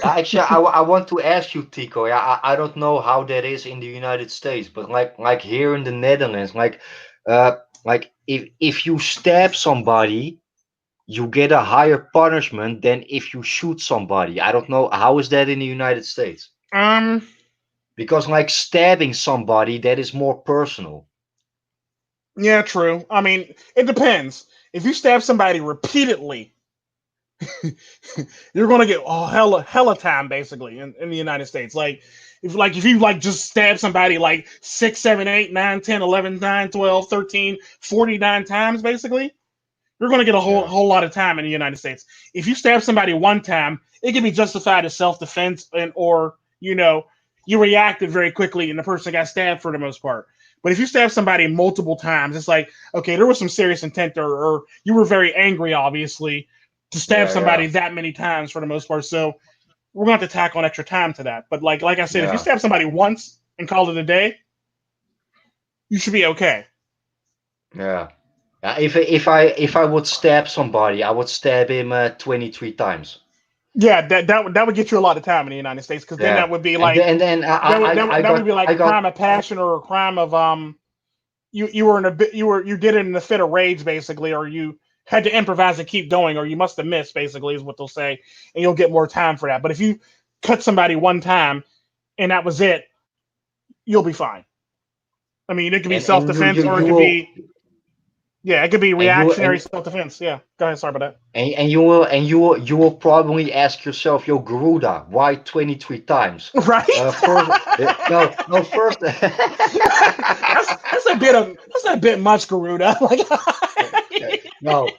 actually, I want to ask you, Tico. Yeah, I don't know how that is in the United States, but like here in the Netherlands, like if you stab somebody, you get a higher punishment than if you shoot somebody. I don't know how is that in the United States. um, Because like stabbing somebody, that is more personal. yeah, true. I mean, it depends. If you stab somebody repeatedly, you're gonna get hella time basically in the United States. If you like just stab somebody like 6, 7, 8, 9, 10, 11, 9, 12, 13, 49 times basically, you're gonna get a whole Yeah, whole lot of time in the United States. If you stab somebody one time, it can be justified as self defense and or you reacted very quickly and the person got stabbed for the most part. But if you stab somebody multiple times, it's like, okay, there was some serious intent or you were very angry, obviously, to stab yeah, somebody yeah, that many times for the most part. So we're going to have to tack on extra time to that. But like I said, if you yeah. stab somebody once and call it a day, you should be okay. Yeah. Yeah, if I would stab somebody, I would stab him 23 times. Yeah, that would get you a lot of time in the United States because then that Yeah. would be And like then I that would got be like I a got crime of passion or a crime of you were in a bit you did it in a fit of rage basically or you had to improvise and keep going or you must have missed basically is what they'll say and you'll get more time for that. But if you cut somebody one time and that was it, you'll be fine. I mean, it could be self and defense or it you could will be yeah, it could be and you reactionary self defense. Yeah, go ahead. Sorry about and you will probably ask yourself, yo, Garuda, why 23 times? that. First, no, no, first. That's a bit much, Garuda. No,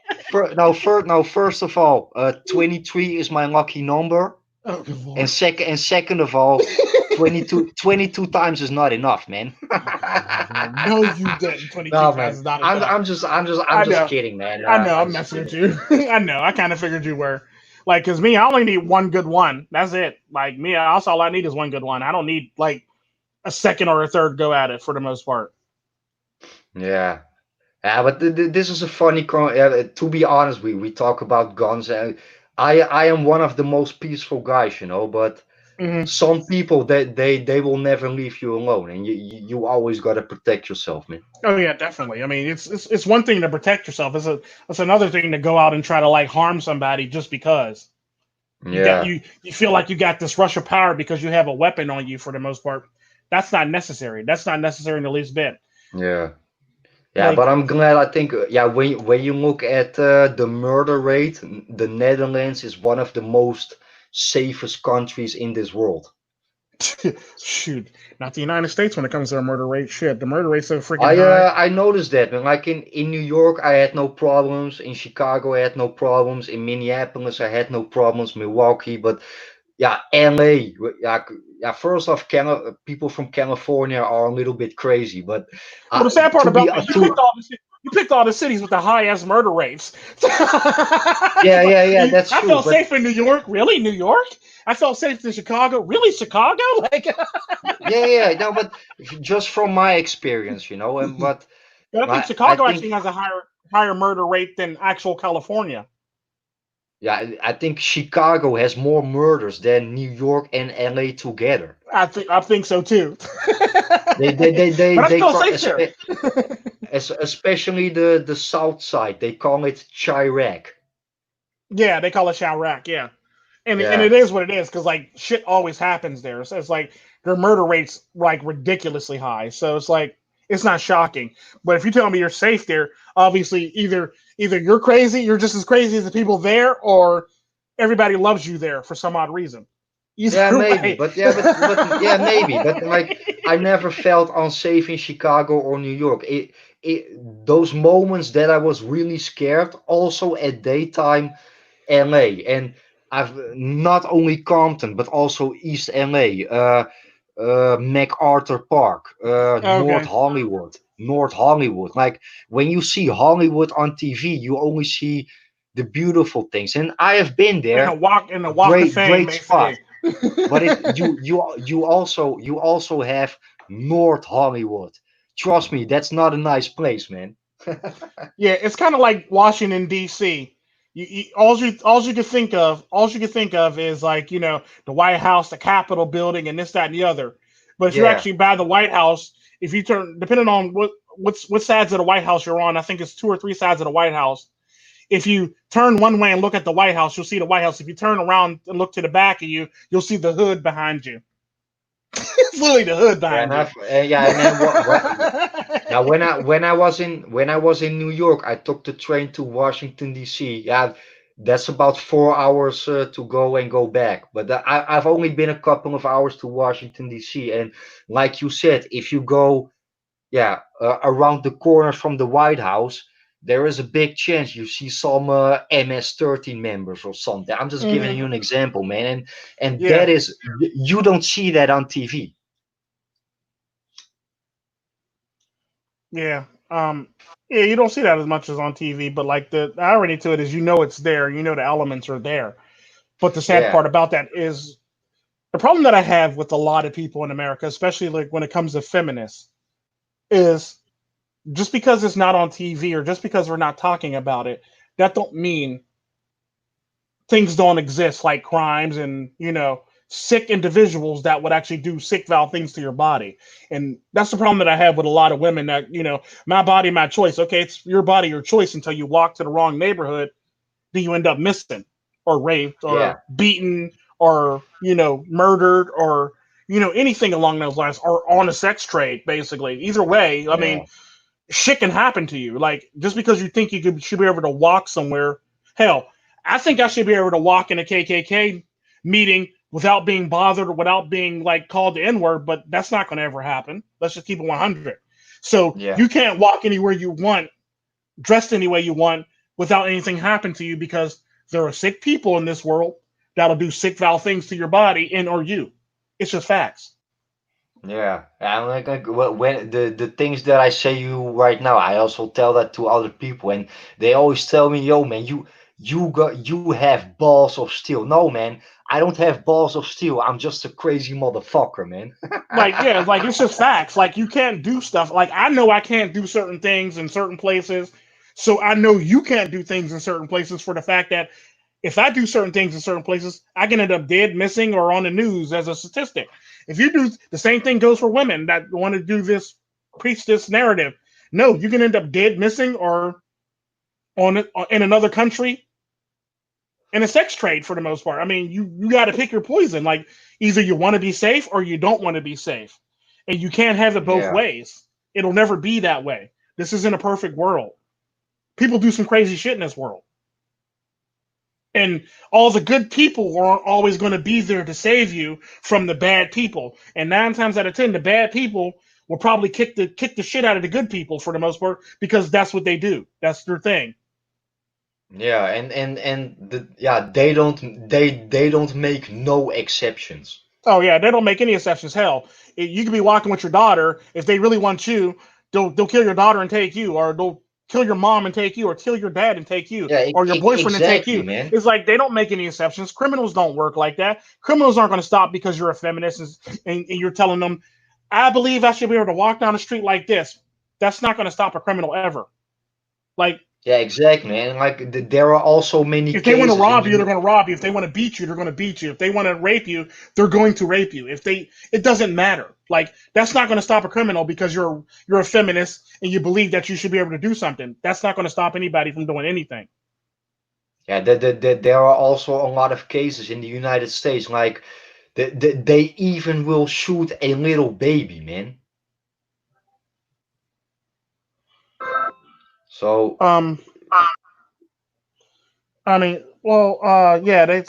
first of all, 23 is my lucky number. Oh, good And lord. second of all, 22 times is not enough, man. Oh, Lord. No, you didn't. 22 No, times man. is not I'm enough. I'm just I'm just I'm I just know. kidding, man. I know. I'm I'm just messing with kidding. you. I know. I kind of figured you were. Like, cause me, I only need one good one. That's it. Like me, also all I need is one good one. I don't need like a second or a third go at it for the most part. Yeah. Yeah, but this is a funny to be honest, we talk about guns and I am one of the most peaceful guys, but Hmm. some people they will never leave you alone and you always got to protect yourself, man. Oh yeah, definitely. I mean, it's one thing to protect yourself. It's another thing to go out and try to like harm somebody just because Yeah. you feel like you got this rush of power because you have a weapon on you for the most part. That's not necessary. That's not necessary in the least bit. Yeah. Yeah, Like, but I'm glad. I think, yeah, when you look at the murder rate, the Netherlands is one of the most safest countries in this world. Shoot, not the United States when it comes to the murder rate. Shit, the murder rate's so freaking high. I noticed that, man. Like in New York, I had no problems. In Chicago, I had no problems. In Minneapolis, I had no problems. Milwaukee, but yeah, LA. Yeah, yeah. First off, people from California are a little bit crazy, but Well, the sad part to be about that, to you picked all the cities with the highest murder rates. yeah, But yeah, yeah. That's I true. felt But safe in New York. Really, New York? I felt safe in Chicago. Really, Chicago? Like, yeah, yeah. No, but just from my experience, and but but I think I Chicago think actually has a higher murder rate than actual California. yeah, I think Chicago has more murders than New York and LA together. I think so too. But I They feel call safe there. especially the South Side. They call it Chirac. Yeah, they call it Chirac. Yeah, and Yeah, it is what it is because like shit always happens there. So it's like their murder rates like ridiculously high. So it's like it's not shocking. But if you tell me you're safe there, obviously either you're crazy, you're just as crazy as the people there, or everybody loves you there for some odd reason. yeah, Either maybe, way. but yeah, maybe, but like I never felt unsafe in Chicago or New York. Those moments that I was really scared, also at daytime, LA, and I've not only Compton but also East LA, MacArthur Park, Okay. North Hollywood. Like when you see Hollywood on TV, you only see the beautiful things, and I have been And a there. walk of fame, Great they spot. say. But you also have North Hollywood. Trust me, that's not a nice place, man. Yeah, it's kind of like Washington D.C. All you could think of is like the White House, the Capitol building, and this, that, and the other. But if you Yeah, actually buy the White House, if you turn, depending on what sides of the White House you're on, I think it's two or three sides of the White House. If you turn one way and look at the White House, you'll see the White House. If you turn around and look to the back of you, you'll see the hood behind you. It's literally the hood yeah, and behind you. and then what? Yeah, when I was in New York, I took the train to Washington D.C. Yeah, that's about 4 hours to go and go back. But I've only been a couple of hours to Washington D.C. And like you said, if you go, yeah, around the corner from the White House, there is a big chance you see some MS-13 members or something. I'm just giving Hmm. you an example, man. And Yeah, that is you don't see that on TV. yeah. Yeah, you don't see that as much as on TV, but like the irony to it is, it's there, the elements are there. But the sad Yeah, part about that is the problem that I have with a lot of people in America, especially like when it comes to feminists, is just because it's not on TV or just because we're not talking about it, that don't mean things don't exist like crimes and sick individuals that would actually do sick foul things to your body. And that's the problem that I have with a lot of women that my body, my choice. Okay, it's your body, your choice until you walk to the wrong neighborhood, then you end up missing or raped or yeah, beaten or murdered or anything along those lines, or on a sex trade. Basically, either way, I yeah, mean, shit can happen to you. Like, just because you think should be able to walk somewhere, hell, I think I should be able to walk in a KKK meeting without being bothered or without being like called the N word, but that's not going to ever happen. Let's just keep it 100. So yeah, you can't walk anywhere you want, dressed any way you want, without anything happen to you, because there are sick people in this world that'll do sick foul things to your body and or you. It's just facts. yeah. And like when the things that I say you right now, I also tell that to other people, and they always tell me, "Yo, man, you have balls of steel." No, man, I don't have balls of steel. I'm just a crazy motherfucker, man. Like, yeah, like it's just facts. Like, you can't do stuff. Like, I know I can't do certain things in certain places, so I know you can't do things in certain places, for the fact that if I do certain things in certain places, I can end up dead, missing, or on the news as a statistic. If you do the same thing goes for women that want to do this, preach this narrative. No, you can end up dead, missing, or in another country in a sex trade for the most part. I mean, you got to pick your poison. Like, either you want to be safe or you don't want to be safe, and you can't have it both Yeah, ways. It'll never be that way. This isn't a perfect world. People do some crazy shit in this world. And all the good people aren't always going to be there to save you from the bad people. And 9 times out of 10, the bad people will probably kick the shit out of the good people for the most part because that's what they do. That's their thing. Yeah, and they don't make no exceptions. Oh yeah, they don't make any exceptions. Hell, you could be walking with your daughter. If they really want you, they'll kill your daughter and take you, or they'll kill your mom and take you, or kill your dad and take you, Yeah, or your boyfriend and take exactly, you. man. It's like they don't make any exceptions. Criminals don't work like that. Criminals aren't going to stop because you're a feminist and you're telling them, "I believe I should be able to walk down the street like this." That's not going to stop a criminal ever. Like Yeah, exactly, man. Like there are also many if they want to cases in rob you, they're you. going to rob you. If they want to beat you, they're going to beat you. If they want to rape you, they're going to rape you. It doesn't matter. Like that's not going to stop a criminal because you're a feminist and you believe that you should be able to do something. That's not going to stop anybody from doing anything. Yeah, there are also a lot of cases in the United States. Like they even will shoot a little baby, man. So Um, I mean, well, yeah,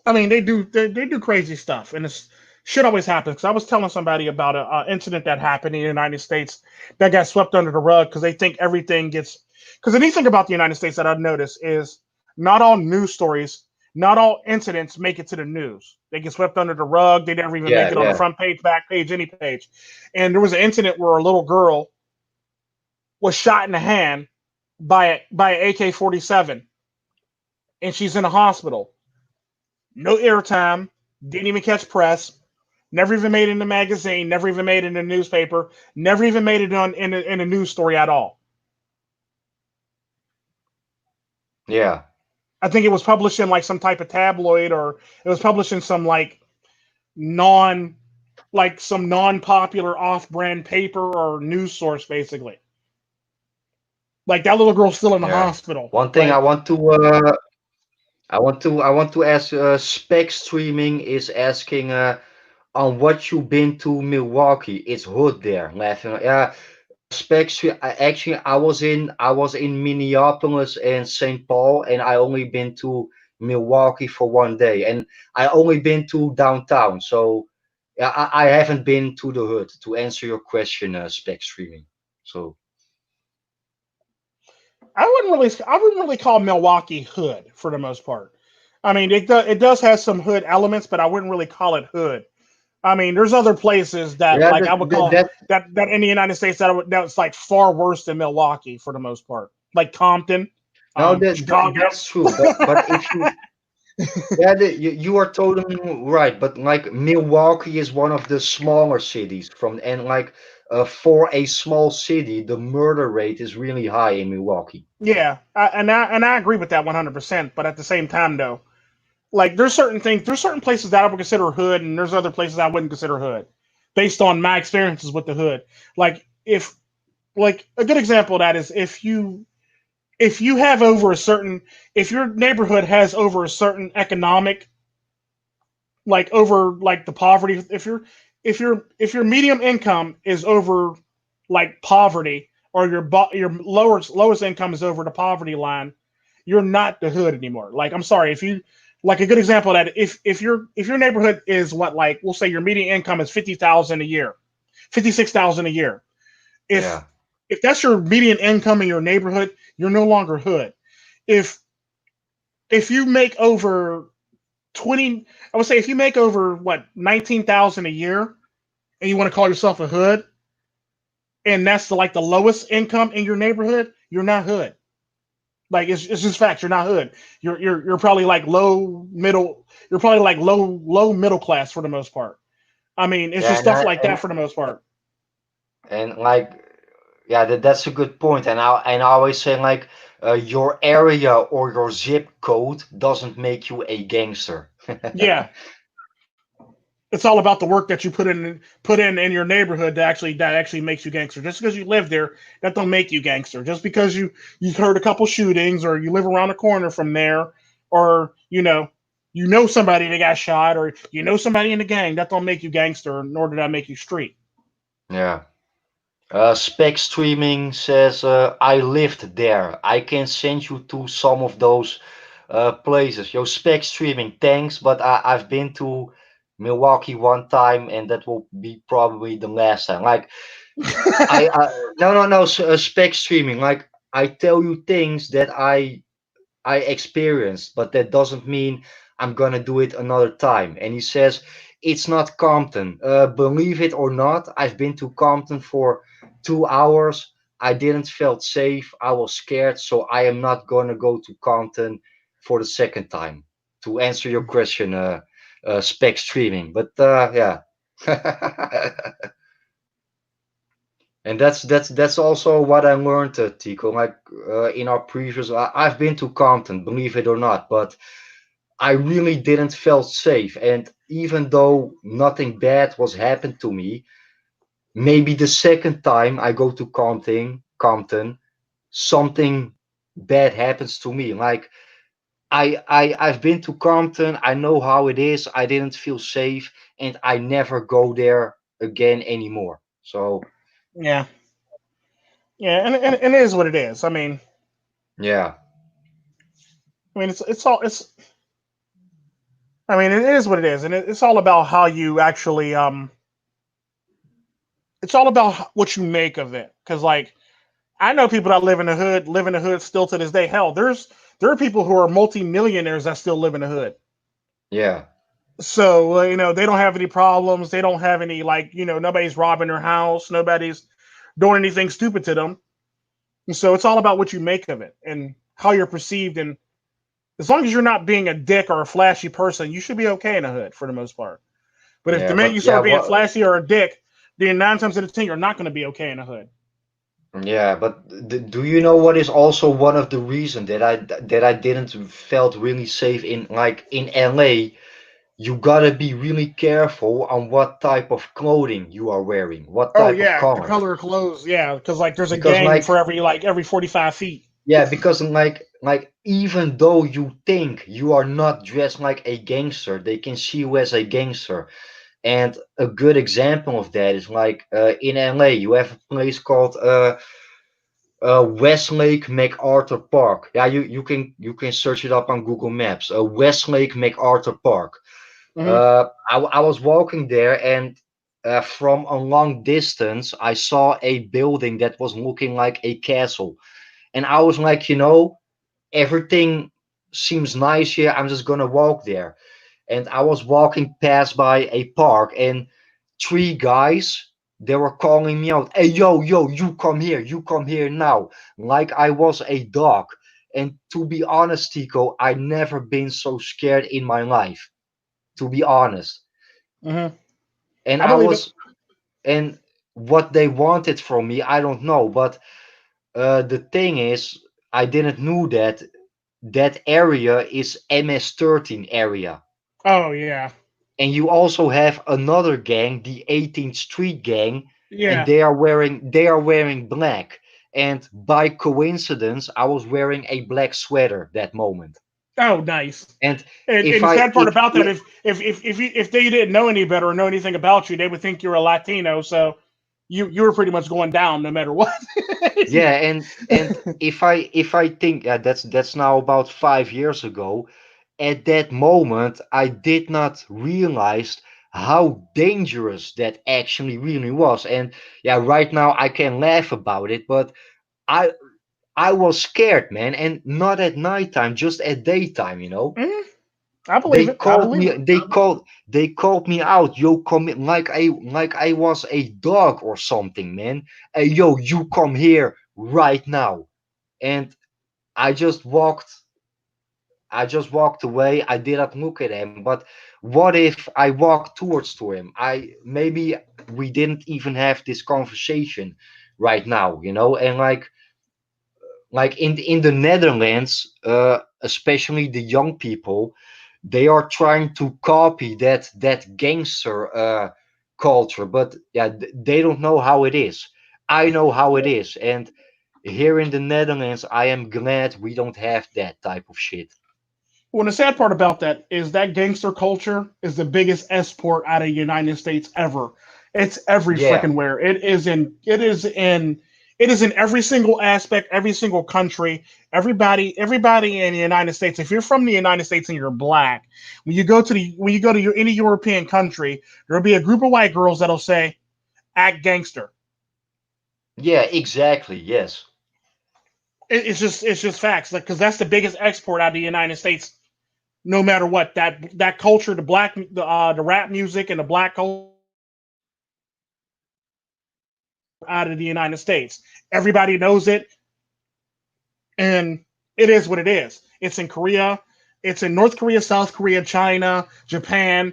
I mean, they do crazy stuff, and it's shit always happens. Because I was telling somebody about a incident that happened in the United States that got swept under the rug because they think everything gets. Because anything about the United States that I've noticed is not all news stories, not all incidents make it to the news. They get swept under the rug. They never even make yeah, it on the yeah, front page, back page, any page. And there was an incident where a little girl was shot in the hand by an AK-47 and she's in a hospital. No airtime, didn't even catch press, never even made it in the magazine, never even made it in the newspaper, never even made it in a news story at all. yeah. I think it was published in like some type of tabloid or it was published in some non some non-popular off-brand paper or news source basically. Like that little girl's still in the Yeah. hospital. One thing Like I want to ask. Spec Streaming is asking on what you been to Milwaukee. It's hot there. Laughing. Yeah. Actually, I was in Minneapolis and St. Paul, and I only been to Milwaukee for one day, and I only been to downtown. So yeah, I haven't been to the hood. To answer your question, Spec Streaming. So I wouldn't really call Milwaukee hood for the most part. I mean, it does have some hood elements, but I wouldn't really call it hood. I mean, there's other places that yeah, like I would call that that in the United States that's like far worse than Milwaukee for the most part, like Compton, no, Chicago. that's true. But if you yeah, you are totally right. But like Milwaukee is one of the smaller cities from, and like for a small city, the murder rate is really high in Milwaukee. Yeah, and I agree with that 100%. But at the same time, though, like there's certain places that I would consider hood, and there's other places I wouldn't consider hood, based on my experiences with the hood. Like if like a good example of that is if you have over a certain if your neighborhood has over a certain economic over like the poverty if your medium income is over like poverty or your lowest income is over the poverty line, you're not the hood anymore. Like I'm sorry if you like a good example of that if your neighborhood is what like we'll say your median income is 50,000 a year, 56,000 a year. If Yeah, if that's your median income in your neighborhood, you're no longer hood. If if you make over 20, I would say if you make over what 19,000 a year and you want to call yourself a hood, and that's the lowest income in your neighborhood, you're not hood. Like it's just facts. You're not hood. You're probably like low middle. You're probably like low middle class for the most part. I mean, it's yeah, just stuff like that for the most part. and like yeah, that's a good point. And I always say like your area or your zip code doesn't make you a gangster. Yeah, it's all about the work that you put in your neighborhood that actually makes you gangster. Just because you live there, that don't make you gangster. Just because you heard a couple shootings or you live around the corner from there, or you know somebody that got shot, or you know somebody in the gang, that don't make you gangster, nor did that make you street. Yeah. Spec Streaming says, I lived there. I can send you to some of those places. Yo, spec streaming, thanks, but I've been to Milwaukee one time, and that will be probably the last time. Like, I no, no, no, spec streaming. Like, I tell you things that I experienced, but that doesn't mean I'm gonna do it another time. And he says, it's not Compton. Believe it or not, I've been to Compton for 2 hours. I didn't felt safe. I was scared, so I am not gonna go to Compton for the second time. To answer your question, spec streaming. But yeah. And that's also what I learned, Tico. Like in our previous, I've been to Compton, believe it or not, but I really didn't feel safe. And even though nothing bad was happened to me, maybe the second time I go to Compton, something bad happens to me. Like I've been to Compton, I know how it is. I didn't feel safe, and I never go there again anymore. So Yeah, yeah, and it is what it is. yeah, It's all it's. I mean, it is what it is, and it's all about how you actually It's all about what you make of it. Because like I know people that live in the hood still to this day. Hell, there are people who are multimillionaires that still live in the hood. yeah, So they don't have any problems. They don't have any like nobody's robbing their house. Nobody's doing anything stupid to them. And so it's all about what you make of it and how you're perceived. And as long as you're not being a dick or a flashy person, you should be okay in the hood for the most part. But if the yeah. minute you But yeah, start being what? flashy or a dick, then 9 times out of 10 you're not going to be okay in the hood. Yeah, but do you know what is also one of the reason that I didn't felt really safe in like in LA? You gotta be really careful on what type of clothing you are wearing, what Oh type of yeah, the color. color of clothes. Yeah, because like there's a Because gang like for every 45 feet. yeah, because like even though you think you are not dressed like a gangster, they can see you as a gangster. And a good example of that is like in LA, you have a place called Westlake MacArthur Park. Yeah, you can search it up on Google Maps. Westlake MacArthur Park. Hmm. I was walking there, and from a long distance, I saw a building that was looking like a castle, and I was like, everything seems nice here. I'm just gonna walk there. And I was walking past by a park, and three guys, they were calling me out, hey, yo, you come here now, like I was a dog. And to be honest, Tico, I never been so scared in my life, to be honest. Hmm. And I I believe it. was, and what they wanted from me, I don't know. But the thing is, I didn't know that that area is MS-13 area. Oh yeah, And you also have another gang, the 18th Street gang, and yeah. they are wearing black. And by coincidence, I was wearing a black sweater that moment. Oh nice. And And if the I sad part about that, if if they didn't know any better or know anything about you, they would think you're a Latino. So you were pretty much going down no matter what. yeah, and if I think, yeah, that's now about 5 years ago. At that moment, I did not realize how dangerous that actually really was. And yeah, right now I can laugh about it, but I I was scared, man, and not at nighttime, just at daytime. Mhm. I They believe it. I called believe me it. they called me out. Yo, come in, like I was a dog or something, man. Hey, yo, you come here right now. And I just walked I just walked away. I did not look at him. But what if I walked towards to him? I maybe we didn't even have this conversation right now. And like in the Netherlands, especially the young people, they are trying to copy that gangster culture. But yeah, they don't know how it is. I know how it is, and here in the Netherlands, I am glad we don't have that type of shit. Well, the sad part about that is that gangster culture is the biggest export out of the United States ever. It's every Yeah, freaking where. It is in It is in every single aspect, every single country, everybody in the United States. If you're from the United States and you're black, when you go to any European country, there'll be a group of white girls that'll say, "Act gangster." Yeah, exactly. Yes. It's just facts, like because that's the biggest export out of the United States. No matter what, that culture, the rap music and the black culture out of the United States. Everybody knows it, and it is what it is. It's in Korea, it's in North Korea, South Korea, China, Japan,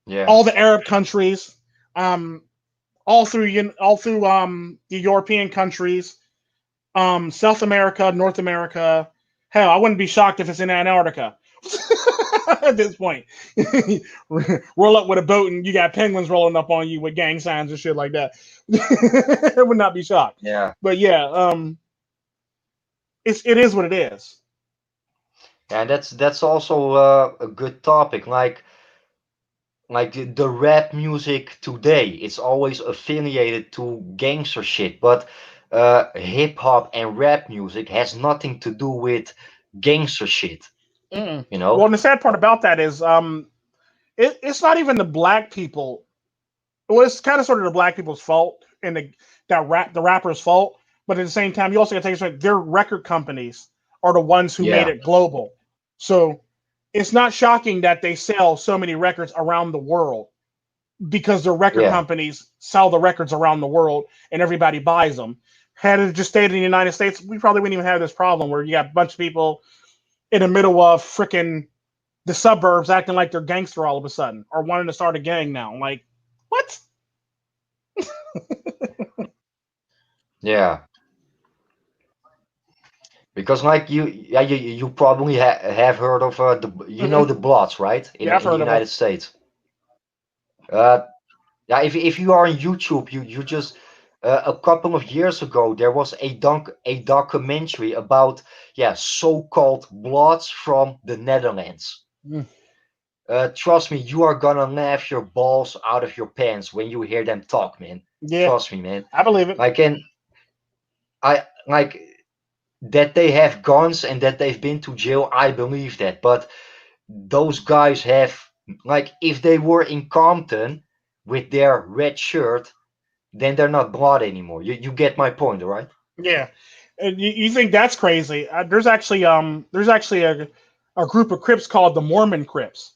Yeah. all the Arab countries, um, all through the European countries, South America, North America. Hell, I wouldn't be shocked if it's in Antarctica. At this point, roll up with a boat and you got penguins rolling up on you with gang signs and shit like that. I would not be shocked. Yeah. But yeah, it is what it is. And that's also a good topic. Like the rap music today, it's always affiliated to gangster shit, but hip hop and rap music has nothing to do with gangster shit, Mm-mm. you Well, know? and the sad part about that is, it's not even the black people. Well, it's kind of sort of the black people's fault and the rappers' fault. But at the same time, you also got to take into account their record companies are the ones who made Yeah, it global. So it's not shocking that they sell so many records around the world because the record yeah, companies sell the records around the world and everybody buys them. Had it just stayed in the United States, we probably wouldn't even have this problem where you got a bunch of people in the middle of freaking the suburbs acting like they're gangster all of a sudden or wanting to start a gang now. Like, what? yeah. Because like yeah, you probably have heard of the Hmm. the Bloods, right? Yeah, I've In the heard of them. United States. Uh, yeah, if you are on YouTube, you just a couple of years ago there was a documentary about so-called Bloods from the Netherlands. Mm. Trust me, you are gonna laugh your balls out of your pants when you hear them talk, man. Yeah, Trust me, man. I believe it. Like and like that they have guns and that they've been to jail, I believe that. But those guys have, like, if they were in Compton with their red shirt, then they're not blood anymore. You get my point, right? Yeah, and you think that's crazy? There's actually a group of Crips called the Mormon Crips.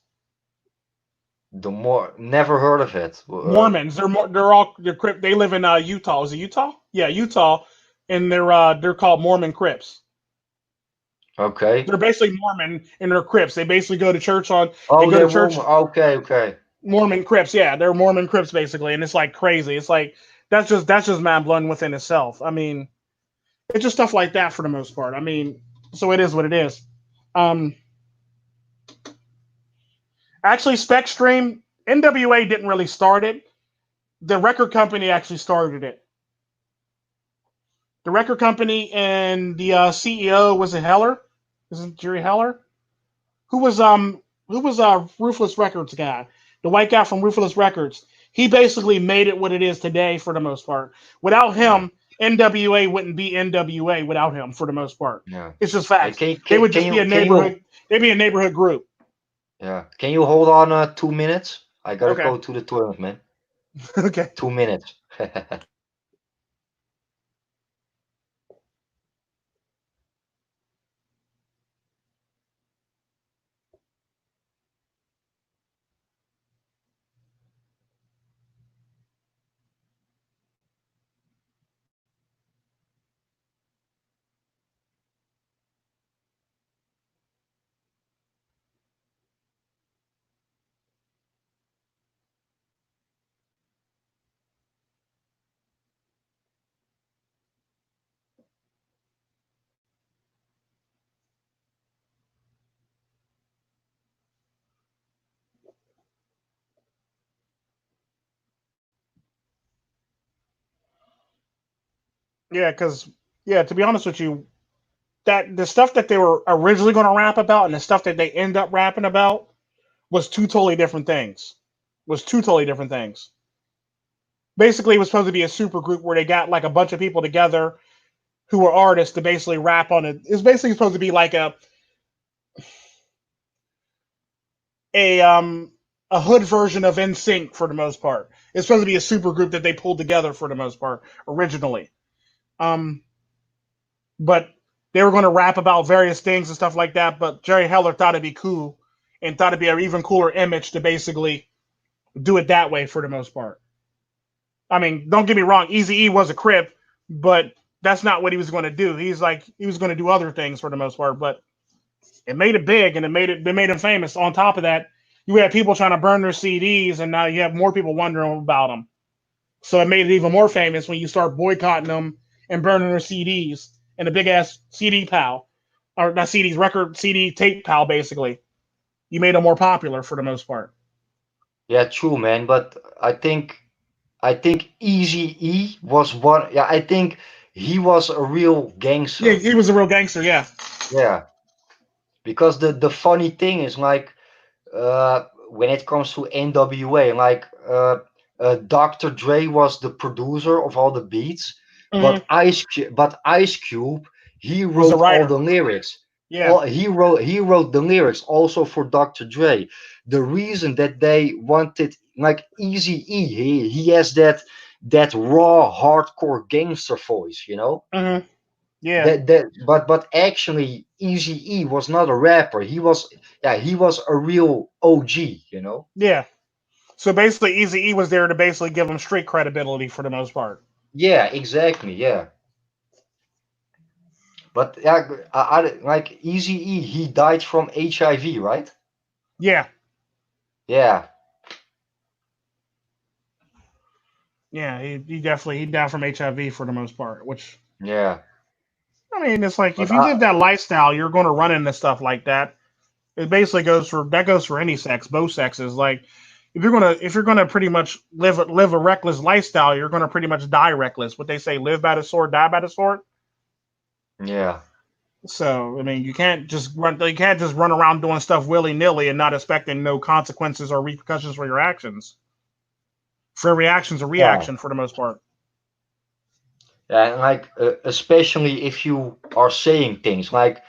The more never heard of it. Mormons. They're Crip. They live in Utah. Is it Utah? Yeah, Utah, and they're called Mormon Crips. Okay. They're basically Mormon and they're Crips. They basically go to church on. They Oh, go to they're church. woman. Okay, okay. Mormon Crips. Yeah, they're Mormon Crips basically, and it's like crazy. It's like that's just mind blowing within itself. I mean, it's just stuff like that for the most part. I mean, so it is what it is. Um, Actually, Specstream NWA didn't really start it. The record company actually started it. The record company and the CEO was it Heller? Isn't Jerry Heller? Who was Ruthless Records guy, the white guy from Ruthless Records. He basically made it what it is today for the most part. Without Yeah, him, NWA wouldn't be NWA without him for the most part. yeah. It's just Hey, facts. They would can just be you a neighborhood. They'd be a neighborhood group. can you hold on 2 minutes? I gotta Okay. go to the toilet, man. Okay. 2 minutes. Yeah, because yeah, to be honest with you, that the stuff that they were originally going to rap about and the stuff that they end up rapping about was two totally different things. Was two totally different things. Basically, it was supposed to be a super group where they got like a bunch of people together who were artists to basically rap on it. It's basically supposed to be like a um a hood version of NSYNC for the most part. It's supposed to be a super group that they pulled together for the most part originally. Um, but they were going to rap about various things and stuff like that. But Jerry Heller thought it'd be cool and thought it'd be an even cooler image to basically do it that way for the most part. I mean, don't get me wrong, Easy E was a Crip, but that's not what he was going to do. He was going to do other things for the most part, but it made it big and it made him famous. On top of that, you had people trying to burn their CDs, and now you have more people wondering about them. So it made it even more famous when you start boycotting them and burning their CDs and a big ass CD pal, or not CDs, record CD tape pal, basically. You made them more popular for the most part. Yeah, true, man. But I think Easy E was one. Yeah, I think he was a real Yeah, gangster. he was a real gangster. Yeah. Yeah, because the funny thing is like when it comes to NWA, like Dr. Dre was the producer of all the beats, Hmm. But Ice Cube, he Was a wrote all writer. the lyrics. Yeah. He wrote the lyrics also for Dr. Dre. The reason that they wanted like Easy E, he has that raw hardcore gangster voice, you know. Hmm. Yeah. But actually Easy E was not a rapper. He was a real OG, you know. Yeah. So basically, Easy E was there to basically give him street credibility for the most part. Yeah, exactly. Yeah, but yeah, like Easy E, he died from HIV, right? Yeah. Yeah, Yeah. He definitely he died from HIV for the most part. Which yeah. I mean, it's like But if you live that lifestyle, you're going to run into stuff like that. It basically goes for any sex, both sexes. Like if you're gonna pretty much live a reckless lifestyle, you're gonna pretty much die reckless. What they say, live by the sword, die by the sword. yeah, So I mean, you can't just run around doing stuff willy nilly and not expecting no consequences or repercussions for your actions. For reactions, a yeah, reaction for the most part. yeah. And like especially if you are saying things like,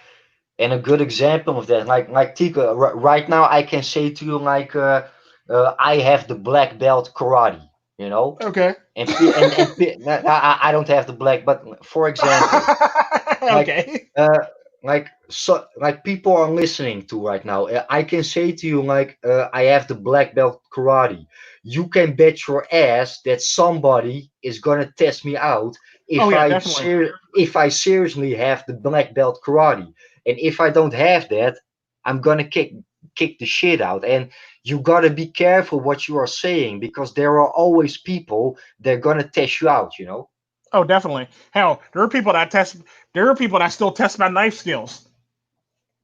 and a good example of that, like Tico, right now I can say to you like, I have the black belt karate, you know. Okay. I don't have the black, but for example, like Okay. uh like people are listening to right now, I can say to you like, I have the black belt karate. You can bet your ass that somebody is gonna test me out Oh if yeah, definitely. if I seriously have the black belt karate. And if I don't have that, I'm gonna kick the shit out. And you gotta be careful what you are saying, because there are always people that are gonna test you out, you know. Oh, definitely. Hell, there are people that still test my knife skills.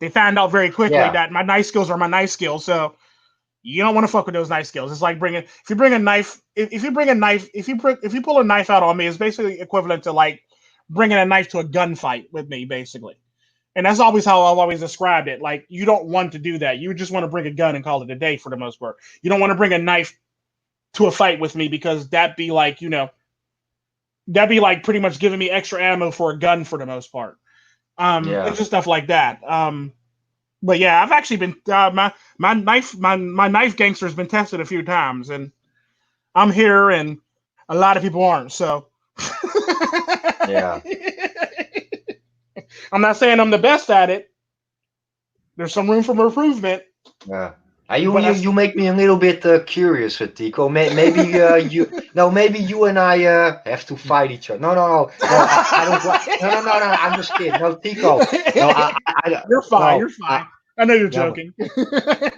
They found out very quickly Yeah, that my knife skills are my knife skills. So you don't want to fuck with those knife skills. It's like if you bring a knife, if you bring a knife, if you pull a knife out on me, it's basically equivalent to like bringing a knife to a gunfight with me, basically. And that's always how I've always described it. Like you don't want to do that. You just want to bring a gun and call it a day for the most part. You don't want to bring a knife to a fight with me because that'd be like pretty much giving me extra ammo for a gun for the most part. And yeah. just stuff like that. But yeah, I've actually been my knife gangster has been tested a few times, and I'm here, and a lot of people aren't. So Yeah, I'm not saying I'm the best at it. There's some room for improvement, yeah. You, but you I you make me a little bit curious, Tico. Maybe you no, maybe you and I have to fight each other. No, no, no, no. I don't want. No, no, no, no. I'm just kidding. No, Tico. No, you're fine. no. You're fine. I know you're No, joking.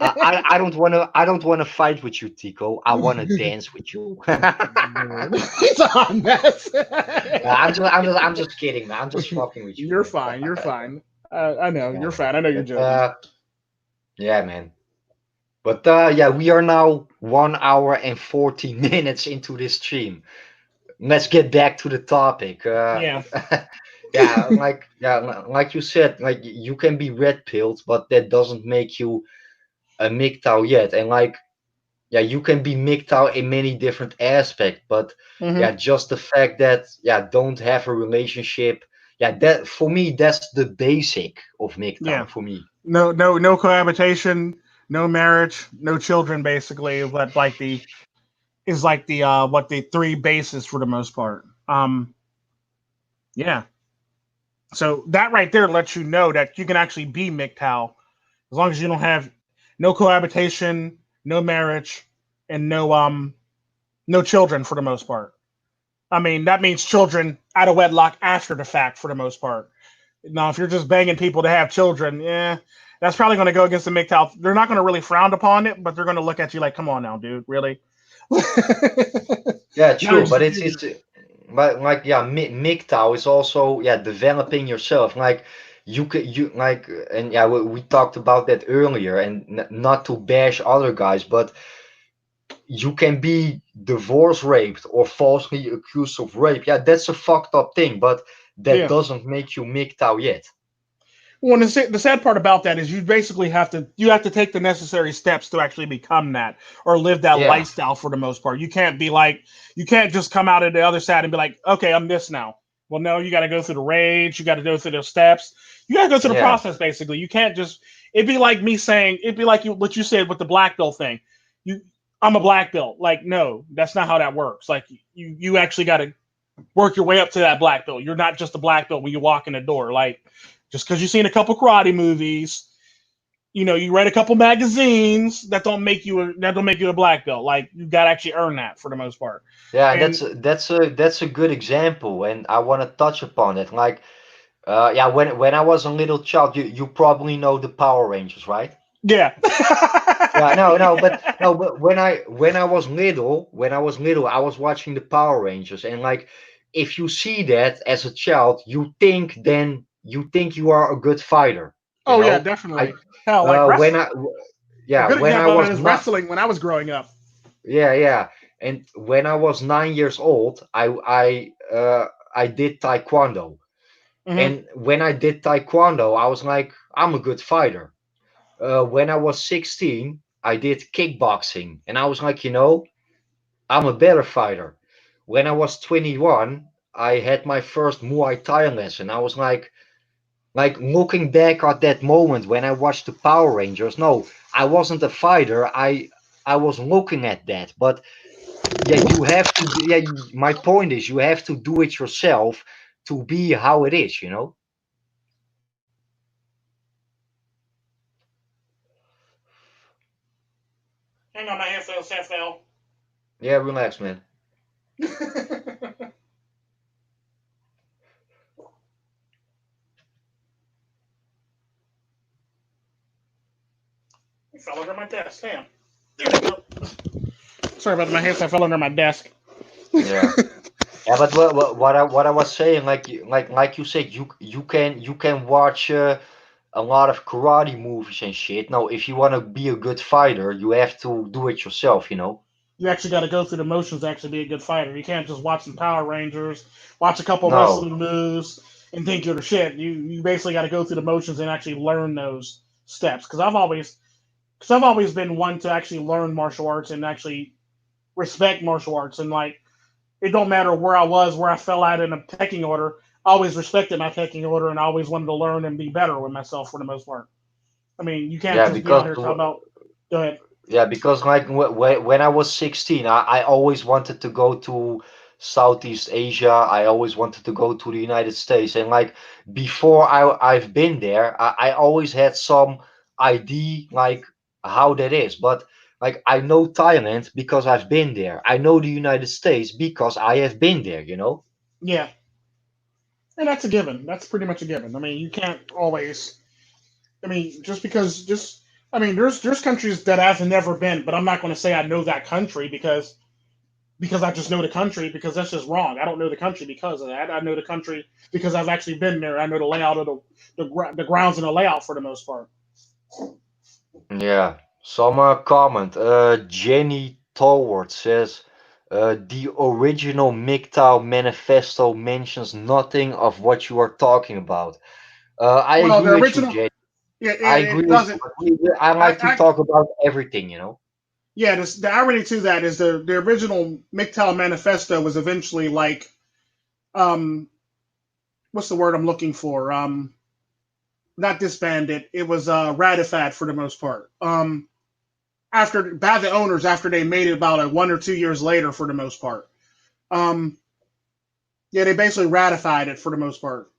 I don't want to. I don't want to fight with you, Tico. I want to dance with you. It's a hot mess. I'm just kidding, man. I'm just fucking with you, You're man. fine. You're fine. I know Yeah, you're man. fine. I know you're But joking. yeah, man. But yeah, we are now 1 hour and 40 minutes into this stream. Let's get back to the topic. Yeah. Like you said, like you can be red pilled, but that doesn't make you a MGTOW yet. And like yeah, you can be MGTOW in many different aspects, but Hmm. yeah, just the fact that yeah, don't have a relationship, yeah, that for me that's the basic of MGTOW Yeah. for me. No cohabitation, no marriage, no children. Basically, what like the is like the what the three bases for the most part. Yeah. So that right there lets you know that you can actually be MGTOW as long as you don't have no cohabitation, no marriage, and no children for the most part. I mean, that means children out of wedlock after the fact for the most part. Now, if you're just banging people to have children, yeah, that's probably going to go against the MGTOW. They're not going to really frown upon it, but they're going to look at you like, "Come on now, dude, really?" Yeah, Now you're true, just but abusing it's but like yeah, MGTOW is also yeah developing yourself. Like you could you like and yeah we talked about that earlier, and not to bash other guys, but you can be divorce raped or falsely accused of rape. Yeah, that's a fucked up thing, but it. that Yeah. doesn't make you MGTOW yet. Well, the sad part about that is you basically have to take the necessary steps to actually become that or live that Yeah, lifestyle for the most part. You can't be like you can't just come out of the other side and be like, okay, I'm this now. Well, no, you got to go through the rage. You got to go through the steps. You got to go through the yeah, process. Basically, you can't just. It'd be like me saying it'd be like you what you said with the black belt thing. You, I'm a black belt. Like, no, that's not how that works. Like, you actually got to work your way up to that black belt. You're not just a black belt when you walk in the door. Like just because you've seen a couple karate movies, you read a couple magazines that don't make you a black belt. Like you got to actually earn that for the most part. yeah, and And that's a good example, and I want to touch upon it. Like, yeah, when I was a little child, you probably know the Power Rangers, right? yeah, Yeah, no, but when I was little, I was watching the Power Rangers, and like, if you see that as a child, you think you are a good fighter, you oh yeah, know. I definitely. Hell, like when wrestling. I A yeah good when I example of it was is not wrestling when I was growing up. yeah yeah, and when I was 9 years old, I did taekwondo, Hmm. and when I did taekwondo, I was like, I'm a good fighter. When I was 16, I did kickboxing, and I was like, I'm a better fighter. When I was 21, I had my first Muay Thai lesson. I was like looking back at that moment when I watched the Power Rangers. No, I wasn't a fighter. I was looking at that, but yeah, you have to. Yeah, my point is, you have to do it yourself to be how it is. Hang on, my headset fell. Yeah, relax, man. It fell under my desk. Damn. There we go. Sorry about that. My headset fell under my desk. Yeah. Yeah, but what I was saying, like you said, you can watch a lot of karate movies and shit. No, if you want to be a good fighter, you have to do it yourself. You actually got to go through the motions to actually be a good fighter. You can't just watch some Power Rangers, watch a couple No, wrestling moves, and think you're the shit. You basically got to go through the motions and actually learn those steps. Because I've always been one to actually learn martial arts and actually respect martial arts. And like it don't matter where I was, where I fell out in a pecking order. I always respected my pecking order, and I always wanted to learn and be better with myself for the most part. I mean, you can't yeah, just be out here talking about. Go ahead. because like when I was 16, I always wanted to go to Southeast Asia. I always wanted to go to the United States, and like before I've been there, I always had some idea like how that is. But like I know Thailand because I've been there. I know the United States because I have been there. Yeah, and that's a given. That's pretty much a given. I mean, you can't always. I mean, just because just. I mean, there's countries that I've never been, but I'm not going to say I know that country because I just know the country because that's just wrong. I don't know the country because of that. I know the country because I've actually been there. I know the layout of the grounds and the layout for the most part. Yeah. Some comment. Jenny Tolwart says the original MGTOW manifesto mentions nothing of what you are talking about. I Well, no, agree the with you, original. Jenny. Yeah, I it agree with you. doesn't. But I like to I talk about everything. Yeah, the irony to that is the original MGTOW manifesto was eventually like, um, what's the word I'm looking for? Not disbanded. It was ratified for the most part. After by the owners after they made it about 1 or 2 years later for the most part. Um, yeah, they basically ratified it for the most part.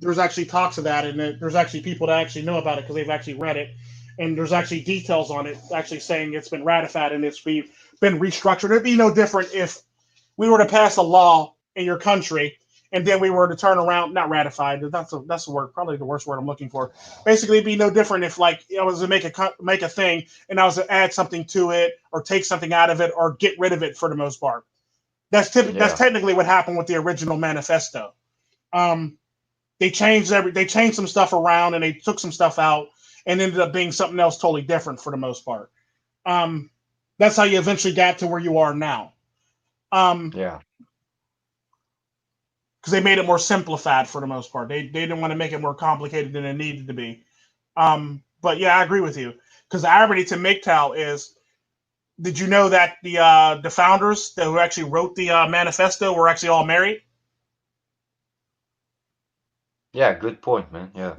There's actually talks of that, and there's actually people that actually know about it because they've actually read it, and there's actually details on it, actually saying it's been ratified and it's been restructured. It'd be no different if we were to pass a law in your country and then we were to turn around, not ratified. That's the word, probably the worst word I'm looking for. Basically, it'd be no different if like I was to make a thing and I was to add something to it or take something out of it or get rid of it for the most part. That's Yeah, technically what happened with the original manifesto. Um, they changed some stuff around and they took some stuff out and ended up being something else totally different for the most part. Um, that's how you eventually got to where you are now. yeah, Because they made it more simplified for the most part. They didn't want to make it more complicated than it needed to be. But yeah, I agree with you. Because the irony to MGTOW is, did you know that the founders that who actually wrote the manifesto were actually all married? yeah. Good point, man. Yeah.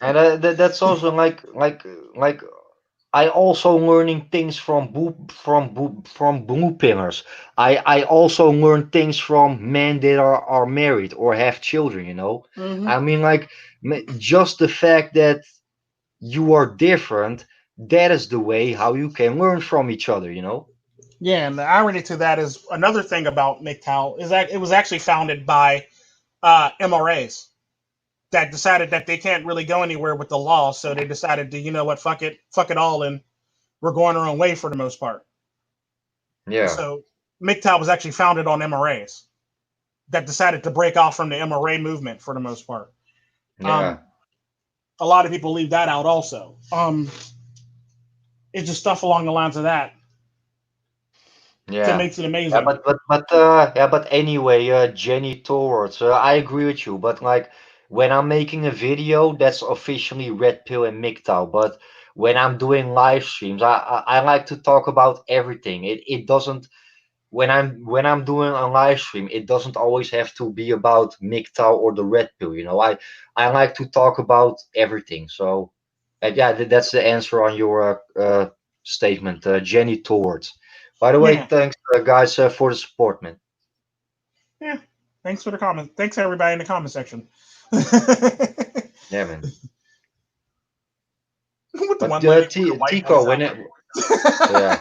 And that's also like I also learning things from blue pillars. I also learn things from men that are married or have children. You know, hmm I mean, like just the fact that you are different, that is the way how you can learn from each other. You know. Yeah, and the irony to that is another thing about MGTOW is that it was actually founded by MRAs that decided that they can't really go anywhere with the law, so they decided to, you know what, fuck it all, and we're going our own way for the most part. Yeah. So MGTOW was actually founded on MRAs that decided to break off from the MRA movement for the most part. Um, Yeah. a lot of people leave that out also. It's just stuff along the lines of that that Yeah. makes it Yeah, amazing. but anyway, Jenny Torres, I agree with you. But like when I'm making a video, that's officially Red Pill and MGTOW. But when I'm doing live streams, I like to talk about everything. It doesn't when I'm doing a live stream, it doesn't always have to be about MGTOW or the Red Pill. You know, I like to talk about everything. So yeah, that's the answer on your statement, Jenny Torres. By the way, Yeah, thanks guys for the support, man. yeah. Thanks for the comment. Thanks everybody in the comment section. With Yeah, man. the But one lady with the white Tico, voice when out it yeah,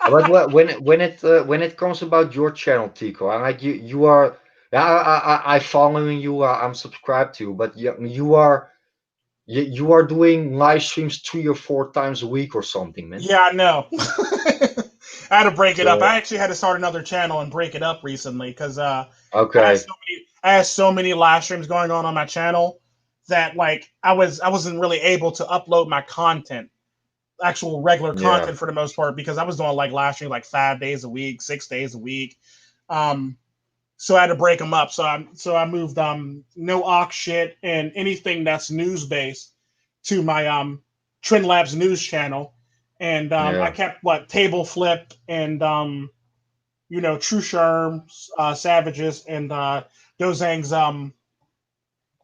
but when it comes about your channel, Tico, I like you are yeah, I following you. I'm subscribed to you, but you are doing live streams 3 or 4 times a week or something, man. Yeah, I know. I had to break it up. I So actually had to start another channel and break it up recently because okay, I had so many live streams going on my channel that like I wasn't really able to upload my content, actual regular yeah, content for the most part because I was doing like live stream like 5 days a week, 6 days a week. Um, so I had to break them up. So I moved no ox shit and anything that's news based to my Tren Labs news channel, and I yeah, kept what table flip and True Sherms, Savages, and Dozang's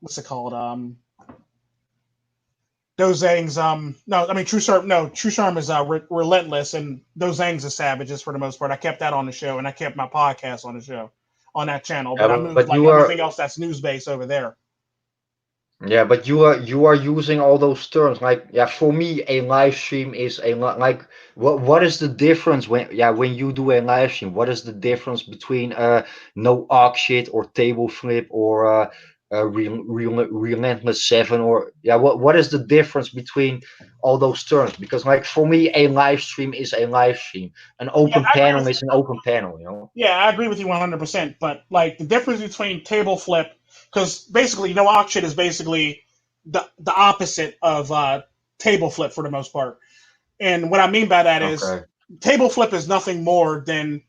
what's it called Dozang's no, I mean True Sherm, no, True Sherm is relentless, and Dozang's is Savages for the most part. I kept that on the show, and I kept my podcast on the show on that channel, but I yeah. moved But like you are everything else that's news based over there. Yeah, but you are using all those terms. Like, yeah, for me, a live stream is like what is the difference when you do a live stream? What is the difference between no arc shit or table flip or relentless seven or yeah, what is the difference between all those terms? Because like for me, a live stream is a live stream. An Yeah, open I agree panel with is an open panel, you know? Yeah, I agree with you 100%. But like the difference between table flip, because basically no auction is basically the opposite of table flip for the most part. And what I mean by that is Okay. table flip is nothing more than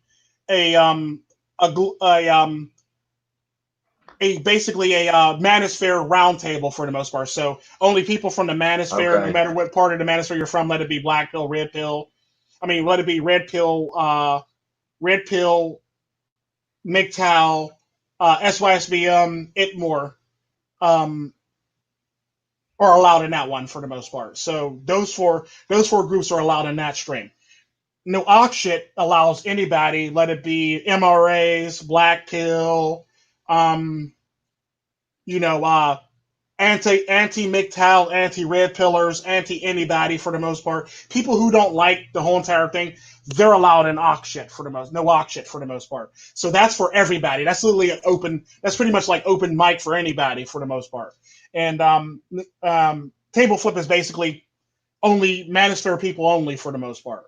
a a, gl- a a basically a manosphere roundtable for the most part. So only people from the manosphere, no Okay. matter what part of the manosphere you're from, let it be black pill, red pill. I mean, let it be red pill, MGTOW, SYSBM, ITMOR, um, are allowed in that one for the most part. So those four groups are allowed in that stream. No shit allows anybody, let it be MRAs, black pill, um, you know, anti MGTOW, anti red pillars, anti anybody for the most part. People who don't like the whole entire thing, they're allowed in shit for the most no shit for the most part. So that's for everybody. That's literally an open. That's pretty much like open mic for anybody for the most part. And table flip is basically only manosphere people only for the most part.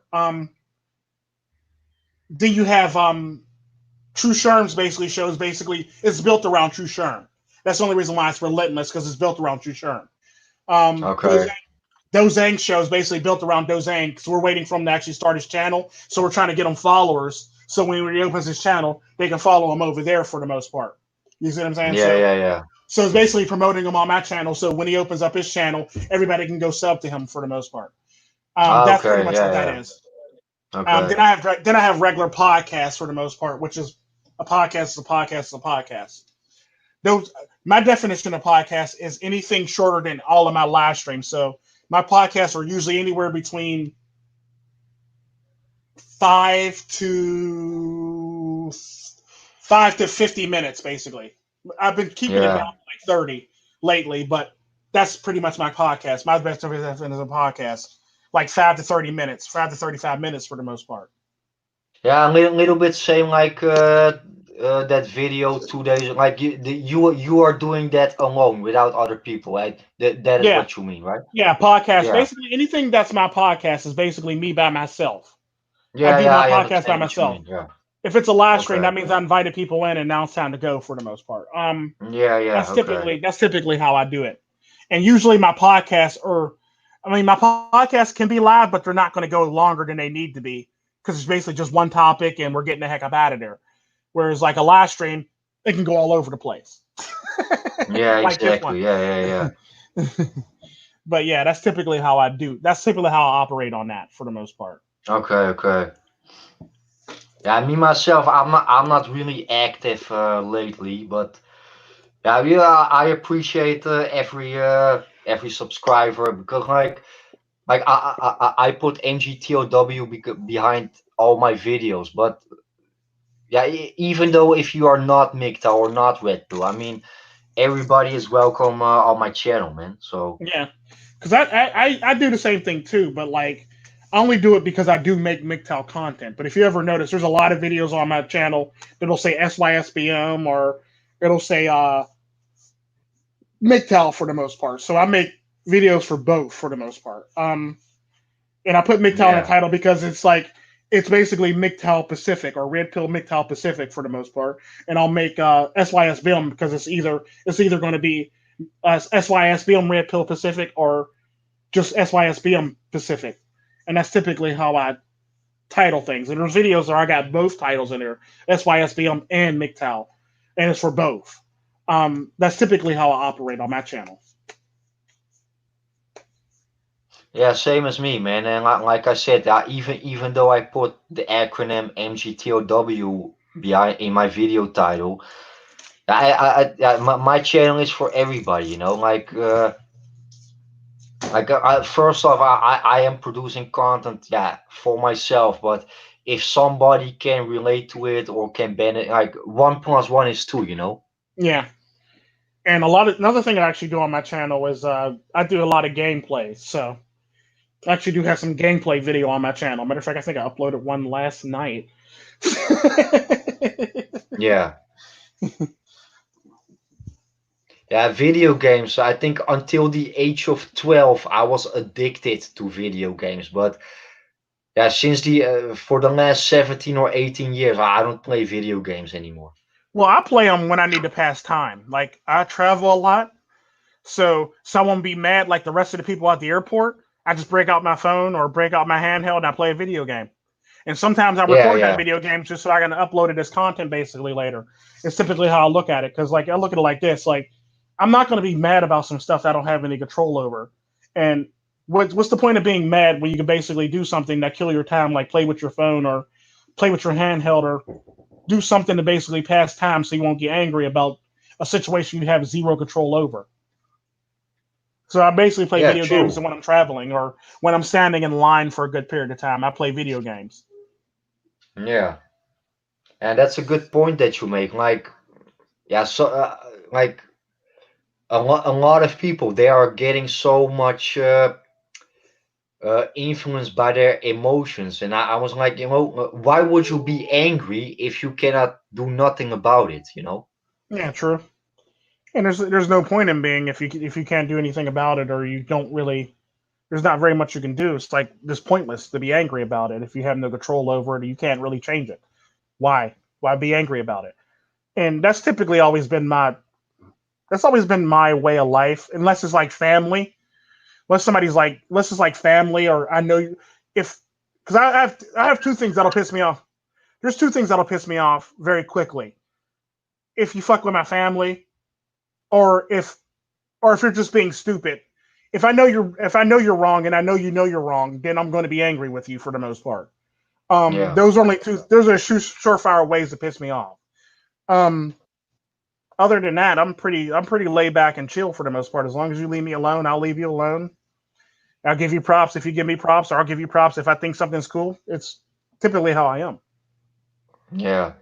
Then you have True Sherms basically shows basically it's built around True Sherm. That's the only reason why it's relentless because it's built around True Sherm. Okay. Dozang shows basically built around Dozang because we're waiting for him to actually start his channel. So we're trying to get him followers. So when he opens his channel, they can follow him over there for the most part. You see what I'm saying? Yeah, So yeah, yeah. so it's basically promoting him on my channel. So when he opens up his channel, everybody can go sub to him for the most part. That's pretty Okay. much what Yeah, that yeah. is. Okay. Then I have regular podcasts for the most part, which is a podcast is a podcast is a podcast. Those My definition of podcast is anything shorter than all of my live streams. So my podcasts are usually anywhere between 5 to 50 minutes, basically. I've been keeping it down Yeah. to like 30 lately, but that's pretty much my podcast. My best definition is a podcast, like 5 to 30 minutes, 5 to 35 minutes for the most part. Yeah, a little bit same like that video 2 days. Like you are doing that alone without other people, right? That is Yeah, what you mean, right? yeah, podcast. Yeah. Basically, anything that's my podcast is basically me by myself. I Yeah, do yeah, my I podcast by understand what you myself. mean. Yeah. If it's a live stream, Okay. that means I invited people in, and now it's time to go for the most part. Yeah, yeah, That's okay. typically how I do it. And usually my podcasts are, I mean, my podcasts can be live, but they're not going to go longer than they need to be because it's basically just one topic and we're getting the heck up out of there. Whereas like a live stream, it can go all over the place, Yeah, like this one. exactly. Yeah, yeah, yeah. But yeah, that's typically how I do. That's typically how I operate on that for the most part. Okay, okay. Yeah, me myself, I'm not really active lately, but yeah, I appreciate every subscriber because like I put NGTOW behind all my videos, but yeah, even though if you are not MGTOW or not Red Pill, I mean everybody is welcome on my channel, man. So Yeah, because I do the same thing too, but like I only do it because I do make MGTOW content. But if you ever notice, there's a lot of videos on my channel that'll say SYSBM or it'll say MGTOW for the most part. So I make videos for both for the most part. And I put MGTOW in the yeah, title because it's like it's basically MGTOW Pacific or Red Pill MGTOW Pacific for the most part. And I'll make SYSBM because it's either going to be SYSBM Red Pill Pacific or just SYSBM Pacific. And that's typically how I title things. And there's videos where I got both titles in there, SYSBM and MGTOW, and it's for both. That's typically how I operate on my channel. yeah, same as me, man. And like I said, even though I put the acronym MGTOW behind in my video title, my channel is for everybody, you know. First off, I am producing content, yeah, for myself. But if somebody can relate to it or can benefit, like one plus one is two, you know. Yeah. And another thing I actually do on my channel is I do a lot of gameplay. So I actually do have some gameplay video on my channel. Matter of fact, I think I uploaded one last night. Yeah, yeah. Video games. I think until the age of 12, I was addicted to video games. But yeah, since the for the last 17 or 18 years, I don't play video games anymore. Well, I play them when I need to pass time. Like I travel a lot, so someone be mad like the rest of the people at the airport. I just break out my phone or break out my handheld and I play a video game. And sometimes I Yeah, record that yeah, video game just so I can upload it as content basically later. It's typically how I look at it because like I look at it like this: like I'm not going to be mad about some stuff that I don't have any control over. And what's the point of being mad when you can basically do something that kill your time, like play with your phone or play with your handheld or do something to basically pass time so you won't get angry about a situation you have zero control over. So I basically play yeah. video games True. when I'm traveling or when I'm standing in line for a good period of time. I play video games. Yeah, and that's a good point that you make. Like, yeah, so like a lot of people, they are getting so much influenced by their emotions, and I was like, why would you be angry if you cannot do nothing about it? Yeah, true. And there's no point in being if you can't do anything about it or you don't really there's not very much you can do. It's like it's pointless to be angry about it if you have no control over it or you can't really change it. Why? Why be angry about it? And that's always been my way of life. Unless it's like family, unless somebody's like unless it's like family or I know if because I have two things that'll piss me off. There's two things that'll piss me off very quickly. If you fuck with my family or if you're just being stupid. If I know you're wrong and I know you're wrong, then I'm going to be angry with you for the most part. Yeah, Those are only two. Those are surefire ways to piss me off. Um, Other than that, I'm pretty laid back and chill for the most part. As long as you leave me alone, I'll leave you alone. I'll give you props if you give me props, or I'll give you props if I think something's cool. It's typically how I am. yeah,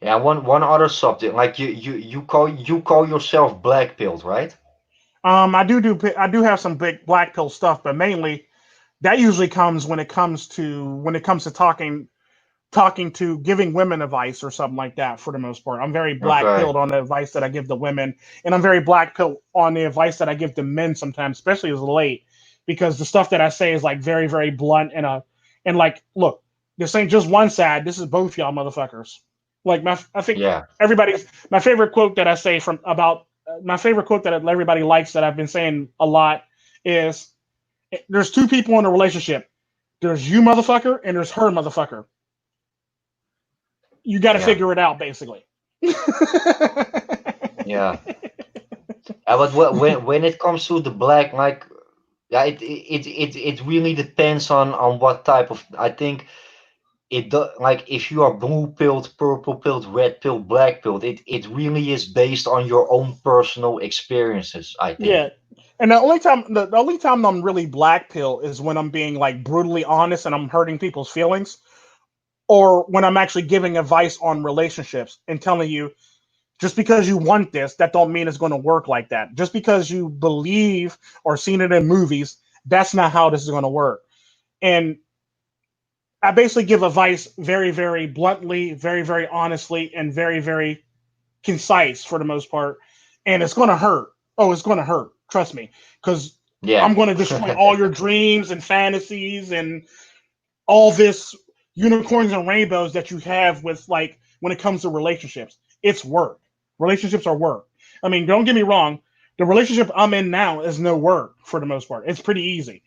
yeah. One other subject, like you call yourself black pilled, right? I do have some big black pill stuff, but mainly that usually comes when it comes to talking to giving women advice or something like that for the most part. I'm very black Okay. pilled on the advice that I give the women, and I'm very black pilled on the advice that I give the men sometimes, especially as late, because the stuff that I say is like very, very blunt and like, look, this ain't just one side. This is both y'all motherfuckers. Like I think Yeah. everybody's my favorite quote that I say from about my favorite quote that everybody likes that I've been saying a lot is there's two people in a relationship. There's you motherfucker and there's her motherfucker. You got to Yeah. figure it out, basically. Yeah. But when it comes to the black, like, yeah, it really depends on what type of. I think it do, like if you are blue pilled, purple pilled, red pilled, black pilled. It really is based on your own personal experiences, I think. Yeah, and the only time I'm really black pill is when I'm being like brutally honest and I'm hurting people's feelings, or when I'm actually giving advice on relationships and telling you just because you want this, that don't mean it's going to work like that. Just because you believe or seen it in movies, that's not how this is going to work. And I basically give advice very, very bluntly, very, very honestly, and very, very concise for the most part. And it's going to hurt. Oh, it's going to hurt. Trust me. Because I'm Yeah. going to destroy all your dreams and fantasies and all this unicorns and rainbows that you have with like when it comes to relationships. It's work. Relationships are work. I mean, don't get me wrong. The relationship I'm in now is no work for the most part. It's pretty easy.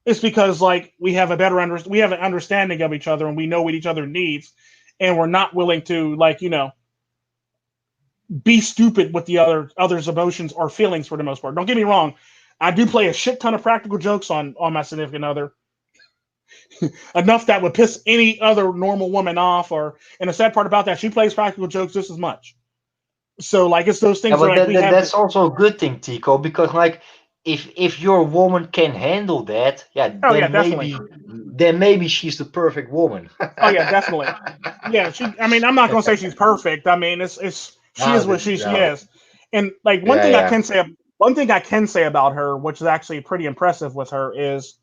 It's because like we have an understanding of each other and we know what each other needs, and we're not willing to like be stupid with the other's emotions or feelings for the most part. Don't get me wrong. I do play a shit ton of practical jokes on my significant other, enough that would piss any other normal woman off. Or and the sad part about that, she plays practical jokes just as much. So like it's those Yeah, things where but like we have that's the also a good thing, Tico, because like if your woman can handle that, yeah, oh yeah then definitely maybe she's the perfect woman. oh yeah definitely yeah she I mean I'm not gonna say she's perfect. I mean it's she No, is what she no. is. And like Yeah, yeah. one thing I can say about her, which is actually pretty impressive with her, is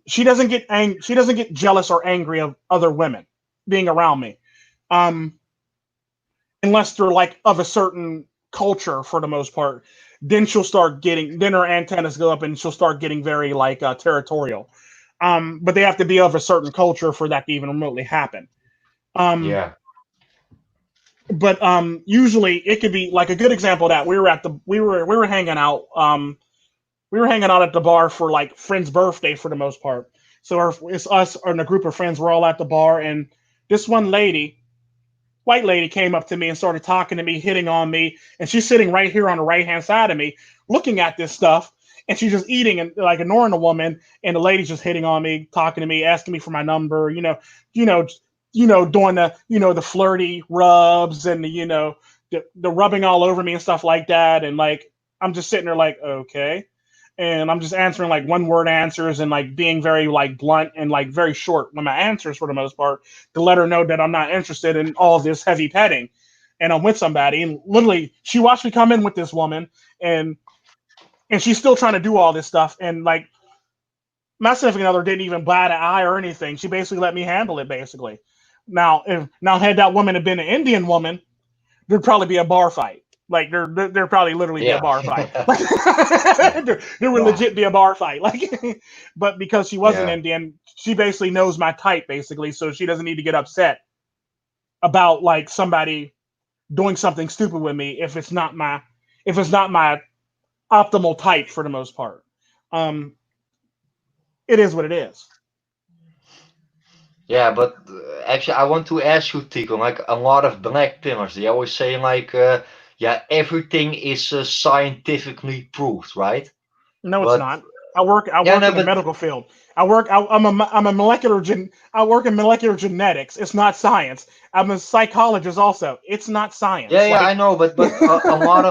she doesn't get jealous or angry of other women being around me. Um, Unless they're like of a certain culture for the most part. Then her antennas go up and she'll start getting very like territorial. But they have to be of a certain culture for that to even remotely happen. Um, Yeah. but usually it could be like a good example of that we were hanging out. We were hanging out at the bar for like friend's birthday for the most part. So it's us and a group of friends. We're all at the bar, and this one lady, white lady, came up to me and started talking to me, hitting on me, and she's sitting right here on the right hand side of me, looking at this stuff, and she's just eating and like ignoring the woman, and the lady's just hitting on me, talking to me, asking me for my number, you know, doing the the flirty rubs and the rubbing all over me and stuff like that, and like I'm just sitting there like okay, and I'm just answering like one word answers and like being very like blunt and like very short with my answers for the most part to let her know that I'm not interested in all this heavy petting and I'm with somebody. And literally, she watched me come in with this woman, and she's still trying to do all this stuff. And like my significant other didn't even bat an eye or anything. She basically let me handle it. Basically, now had that woman have been an Indian woman, there'd probably be a bar fight. Like there probably literally be a Yeah. bar fight. Like Yeah. there would Yeah. legit be a bar fight. Like, but because she wasn't Yeah. Indian, she basically knows my type basically, so she doesn't need to get upset about like somebody doing something stupid with me if it's not my optimal type for the most part. Um, it is what it is. Yeah, but actually, I want to ask you, Tico, like a lot of black pillars, they always say like, yeah, everything is scientifically proved, right? No, it's But not. I yeah, work no, in the but medical field. I'm a I work in molecular genetics. It's not science. I'm a psychologist also. It's not yeah, science. yeah, I Like know, but a lot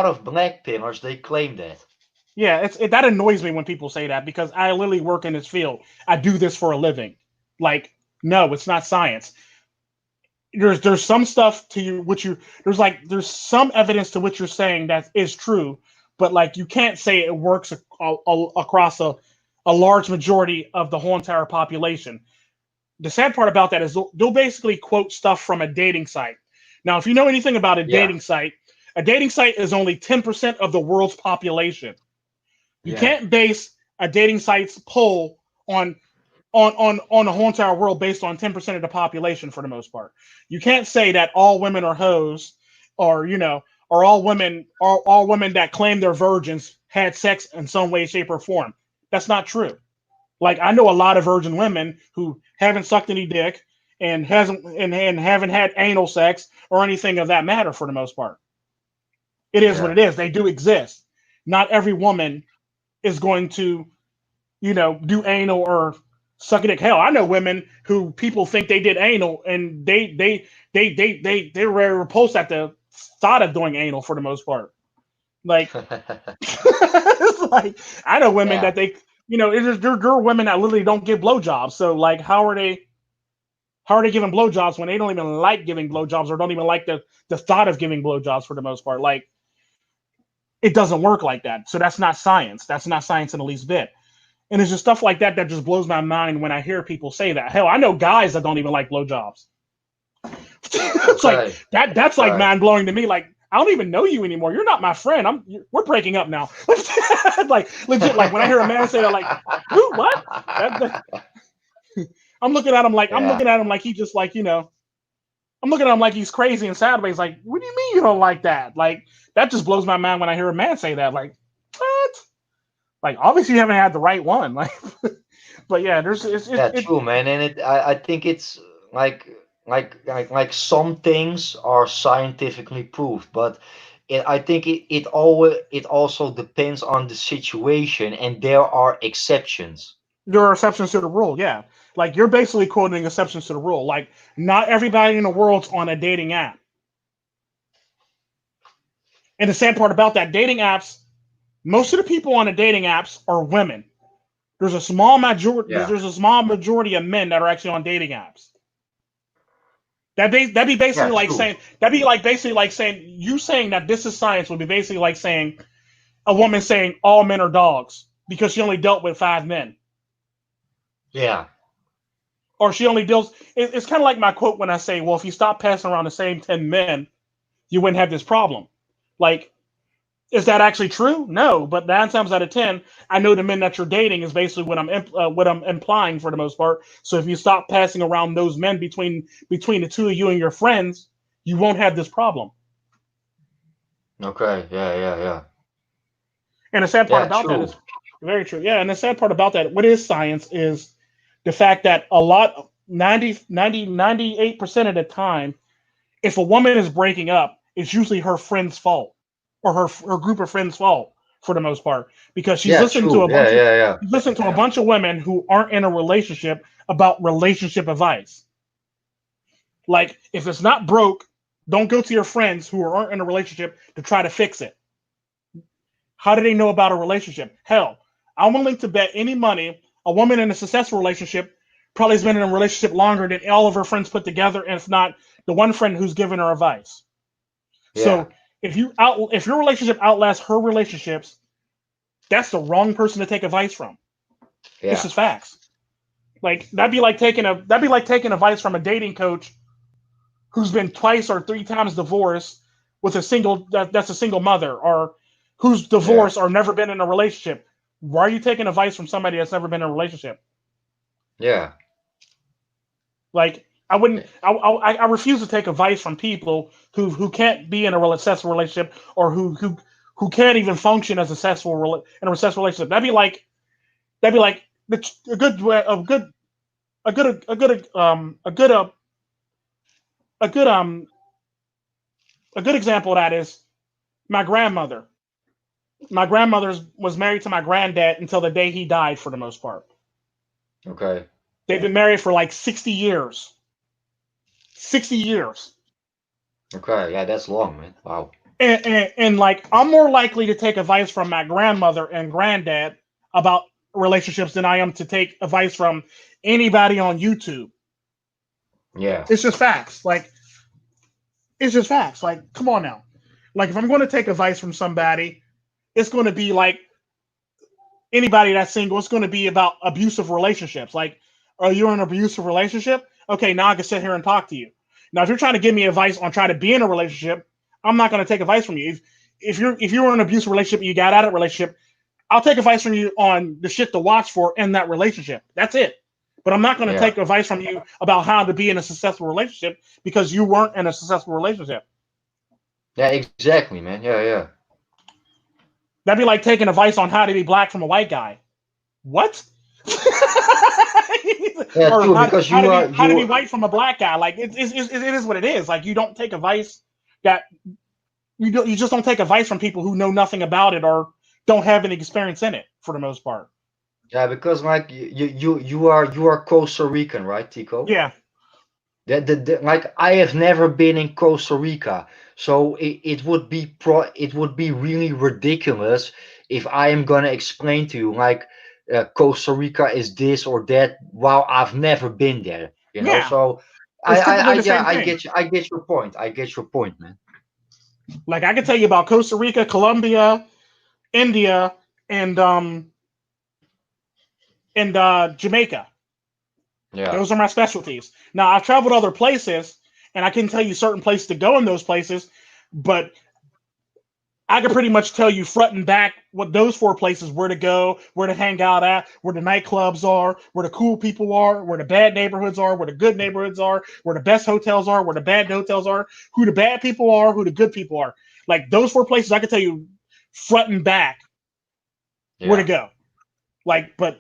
of black pillars they claim that. yeah, that annoys me when people say that because I literally work in this field. I do this for a living. Like no, it's not science. There's some stuff to you which you there's some evidence to what you're saying that is true, but like you can't say it works across a large majority of the whole entire population. The sad part about that is they'll basically quote stuff from a dating site. Now, if you know anything about Yeah, a dating site is only 10% of the world's population. You yeah, can't base a dating site's poll on on the whole entire world based on 10% of the population for the most part. You can't say that all women are hoes or or all women that claim they're virgins had sex in some way, shape, or form. That's not true. Like I know a lot of virgin women who haven't sucked any dick and haven't had anal sex or anything of that matter for the most part. It is what yeah. it is. They do exist. Not every woman is going to do anal or suck a dick. Hell, I know women who people think they did anal and they were repulsed at the thought of doing anal for the most part. Like, like I know women Yeah. that there are women that literally don't give blowjobs. So like, how are they giving blowjobs when they don't even like giving blowjobs or don't even like the thought of giving blowjobs for the most part? Like, it doesn't work like that. So that's not science. That's not science in the least bit. And it's just stuff like that that just blows my mind when I hear people say that. Hell, I know guys that don't even like blowjobs. It's like Okay. that's like Okay. mind blowing to me. Like I don't even know you anymore. You're not my friend. We're breaking up now. Like legit. Like when I hear a man say that, like who what? That I'm Yeah. looking at him like he just like I'm looking at him like he's crazy and sad. But he's like, what do you mean you don't like that? Like that just blows my mind when I hear a man say that. Like what? Like obviously you haven't had the right one. Like but yeah, there's Yeah, true, man. And I think it's like like some things are scientifically proved, but I think it also depends on the situation, and there are exceptions. there are exceptions to the rule. Yeah, like you're basically quoting exceptions to the rule. Like not everybody in the world's on a dating app. And the sad part about that, dating apps, most of the people on the dating apps are women. There's a small majority. Yeah, There's a small majority of men that are actually on dating apps. That'd be yeah, basically like true. saying that'd be like basically like saying you saying that this is science would be basically like saying a woman saying all men are dogs because she only dealt with 5 men Yeah, or she only deals. It's kind of like my quote when I say, well, if you stop passing around the same 10 men, you wouldn't have this problem. Like, is that actually true? No, but 9 times out of 10, I know the men that you're dating is basically what I'm implying for the most part. So if you stop passing around those men between the two of you and your friends, you won't have this problem. okay, yeah, yeah, yeah, And the sad part yeah, about that is true. Very true. Yeah, and the sad part about that, what is science, is the fact that a lot, 98% of the time, if a woman is breaking up, it's usually her friend's fault or her group of friends' fault for the most part because Yeah, true. Yeah, yeah, yeah. she's listening to a bunch of women who aren't in a relationship about relationship advice. Like if it's not broke, don't go to your friends who aren't in a relationship to try to fix it. How do they know about a relationship? Hell, I'm willing to bet any money a woman in a successful relationship probably has been in a relationship longer than all of her friends put together, and if not, the one friend who's given her advice. Yeah, So if your relationship outlasts her relationships, that's the wrong person to take advice from. It's yeah, just facts. Like that'd be like taking advice from a dating coach who's been twice or three times divorced with that's a single mother, or who's yeah, divorced or never been in a relationship. Why are you taking advice from somebody that's never been in a relationship? yeah, Like I wouldn't. I refuse to take advice from people who can't be in a successful relationship, or who can't even function as a in a successful relationship. That'd be like a good a good a good a good a good a good example of that is my grandmother. My grandmother was married to my granddad until the day he died. For the most part, okay, they've been married for like 60 years. 60 years. okay. Yeah, that's long, man. Wow. And like I'm more likely to take advice from my grandmother and granddad about relationships than I am to take advice from anybody on YouTube. Yeah, It's just facts. Like it's just facts. Like come on now. Like if I'm going to take advice from somebody, it's going to be like anybody that's single. It's going to be about abusive relationships. Like, are you in an abusive relationship? Okay, now I can sit here and talk to you. Now, if you're trying to give me advice on trying to be in a relationship, I'm not going to take advice from you. If you're in an abusive relationship and you got out of a relationship, I'll take advice from you on the shit to watch for in that relationship. That's it. But I'm not going to yeah, take advice from you about how to be in a successful relationship because you weren't in a successful relationship. yeah. Exactly, man. Yeah, yeah, That'd be like taking advice on how to be black from a white guy. What? yeah. Or True, because how you to be are you. white from a black guy. Like it is what it is. Like you don't take advice that you just don't take advice from people who know nothing about it or don't have any experience in it for the most part. Yeah, because like you are Costa Rican, right, Tico? Yeah, Like I have never been in Costa Rica, so it would be really ridiculous if I am gonna explain to you like Costa Rica is this or that while I've never been there, you know. yeah. So It's typically the yeah, same thing. I get your point. I get your point, man. Like I can tell you about Costa Rica, Colombia, India, and Jamaica. Yeah, Those are my specialties. Now I've traveled other places, and I can tell you certain places to go in those places, but I can pretty much tell you front and back what those four places, where to go, where to hang out at, where the nightclubs are, where the cool people are, where the bad neighborhoods are, where the good neighborhoods are, where the best hotels are, where the bad hotels are, who the bad people are, who the good people are. Like those four places, I can tell you front and back where to yeah, go. Like, but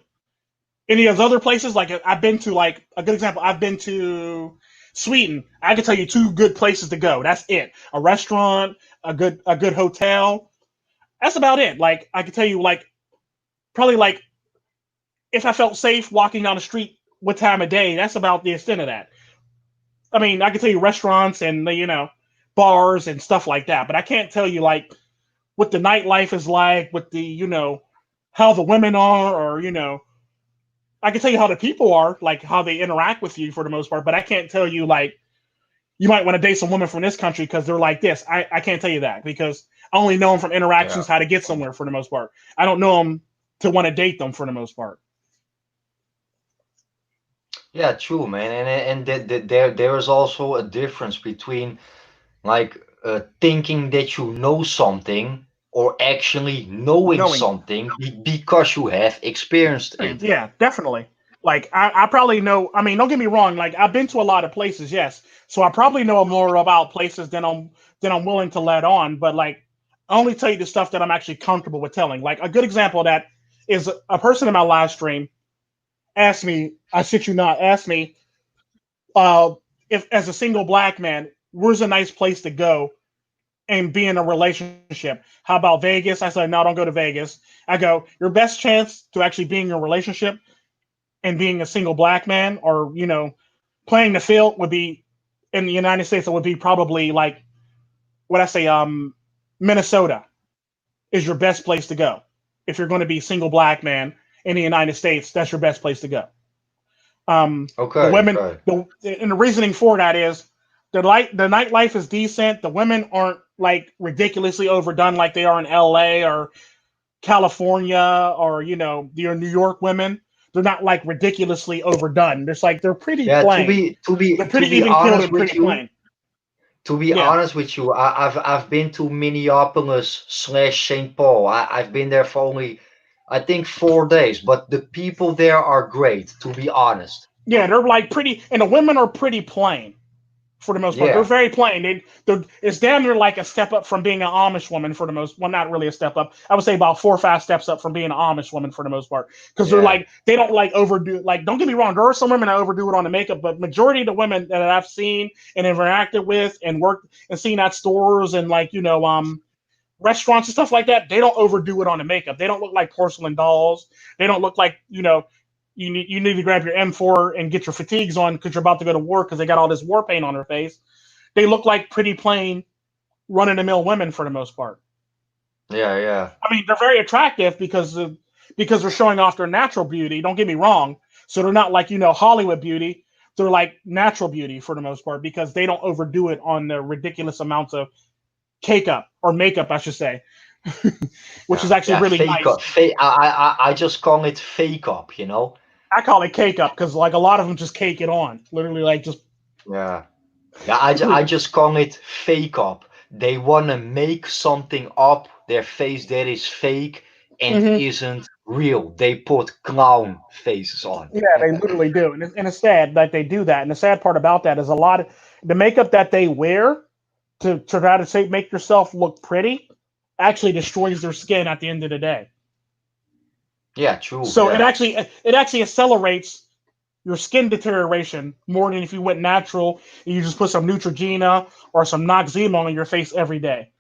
any of those other places, like I've been to, like a good example, I've been to Sweden. I can tell you two good places to go. That's it. A restaurant, a good hotel. That's about it. Like I can tell you, like probably like if I felt safe walking down the street, what time of day. That's about the extent of that. I mean, I can tell you restaurants and bars and stuff like that, but I can't tell you like what the nightlife is like, what the how the women are, or I can tell you how the people are, like how they interact with you for the most part, but I can't tell you like you might want to date some women from this country because they're like this. I can't tell you that because I only know them from yeah. interactions how to get somewhere for the most part. I don't know them to want to date them for the most part. Yeah, true, man. There is also a difference between like thinking that you know something or actually knowing Knowing it. something because you have experienced it. Yeah, definitely. Like I probably know. I mean, don't get me wrong. Like I've been to a lot of places, yes. So I probably know more about places than I'm willing to let on. But like, I only tell you the stuff that I'm actually comfortable with telling. Like a good example of that. is a person in my live stream asked me, I shit you not, asked me, uh, if as a single black man, where's a nice place to go and be in a relationship? How about Vegas? I said, no, don't go to Vegas. I go, your best chance to actually being in a relationship and being a single black man, or playing the field, would be in the United States. It would be probably like what I say, Minnesota is your best place to go. If you're going to be a single black man in the United States, that's your best place to go. The Okay, women, okay. and the reasoning for that is the nightlife is decent. The women aren't like ridiculously overdone like they are in LA or California, or your New York women. They're not like ridiculously overdone. They're pretty Yeah, to plain. be to They're be to pretty be even killed honest and with pretty you, plain. Yeah. I've been to Minneapolis slash St. Paul. I've been there for only, I think, 4 days, but the people there are great, to be honest. Yeah, they're like pretty, and the women are pretty plain for the most part. They're Yeah, very plain. It's damn near like a step up from being an Amish woman for the most. Well, not really a step up. I would say about 4 or 5 steps up from being an Amish woman for the most part. Because yeah, they don't like overdo. Like, don't get me wrong, there are some women that overdo it on the makeup, but majority of the women that I've seen and interacted with and worked and seen at stores and restaurants and stuff like that, they don't overdo it on the makeup. They don't look like porcelain dolls. They don't look like you need to grab your M4 and get your fatigues on because you're about to go to war because they got all this war paint on their face. They look like pretty plain, run of the mill women for the most part. yeah, yeah, I mean, they're very attractive because they're showing off their natural beauty. Don't get me wrong. So they're not like Hollywood beauty. They're like natural beauty for the most part because they don't overdo it on the ridiculous amounts of cake up or makeup, I should say, which is yeah, actually yeah. really Fake nice. up, fake. I just call it fake up. I call it cake up because like a lot of them just cake it on, literally like just. Yeah, yeah. I just call it fake up. They wanna make something up their face that is fake and Mhm. isn't real. They put clown faces on. Yeah, they literally do, and it's sad that they do that. And the sad part about that is a lot of the makeup that they wear to try to say make yourself look pretty actually destroys their skin at the end of the day. Yeah, true. So it Yeah, actually it actually accelerates your skin deterioration more than if you went natural and you just put some Neutrogena or some Noxzema on your face every day.